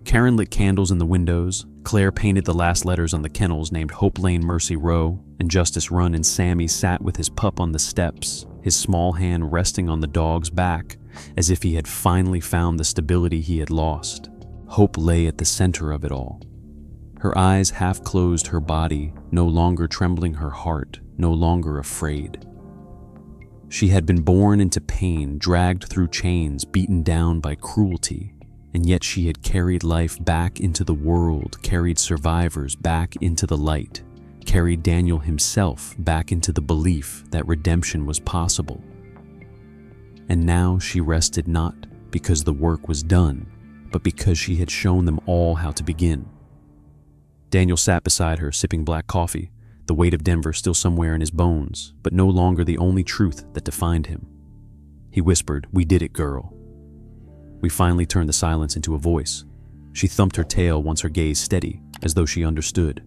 Karen lit candles in the windows, Claire painted the last letters on the kennels named Hope Lane Mercy Row, and Justice Run and Sammy sat with his pup on the steps, his small hand resting on the dog's back, as if he had finally found the stability he had lost. Hope lay at the center of it all. Her eyes half closed, her body no longer trembling, her heart no longer afraid. She had been born into pain, dragged through chains, beaten down by cruelty, and yet she had carried life back into the world, carried survivors back into the light, carried Daniel himself back into the belief that redemption was possible. And now she rested not because the work was done, but because she had shown them all how to begin. Daniel sat beside her, sipping black coffee, the weight of Denver still somewhere in his bones, but no longer the only truth that defined him. He whispered, "We did it, girl." We finally turned the silence into a voice. She thumped her tail, once her gaze steady, as though she understood.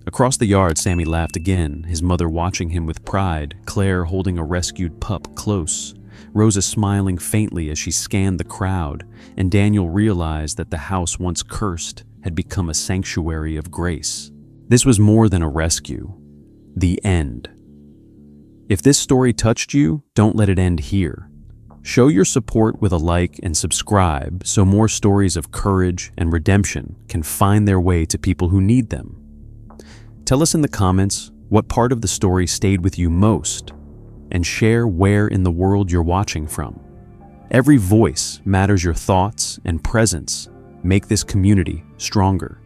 Across the yard, Sammy laughed again, his mother watching him with pride, Claire holding a rescued pup close, Rosa smiling faintly as she scanned the crowd, and Daniel realized that the house once cursed had become a sanctuary of grace. This was more than a rescue. The end. If this story touched you, don't let it end here. Show your support with a like and subscribe so more stories of courage and redemption can find their way to people who need them. Tell us in the comments what part of the story stayed with you most, and share where in the world you're watching from. Every voice matters. Your thoughts and presence make this community stronger.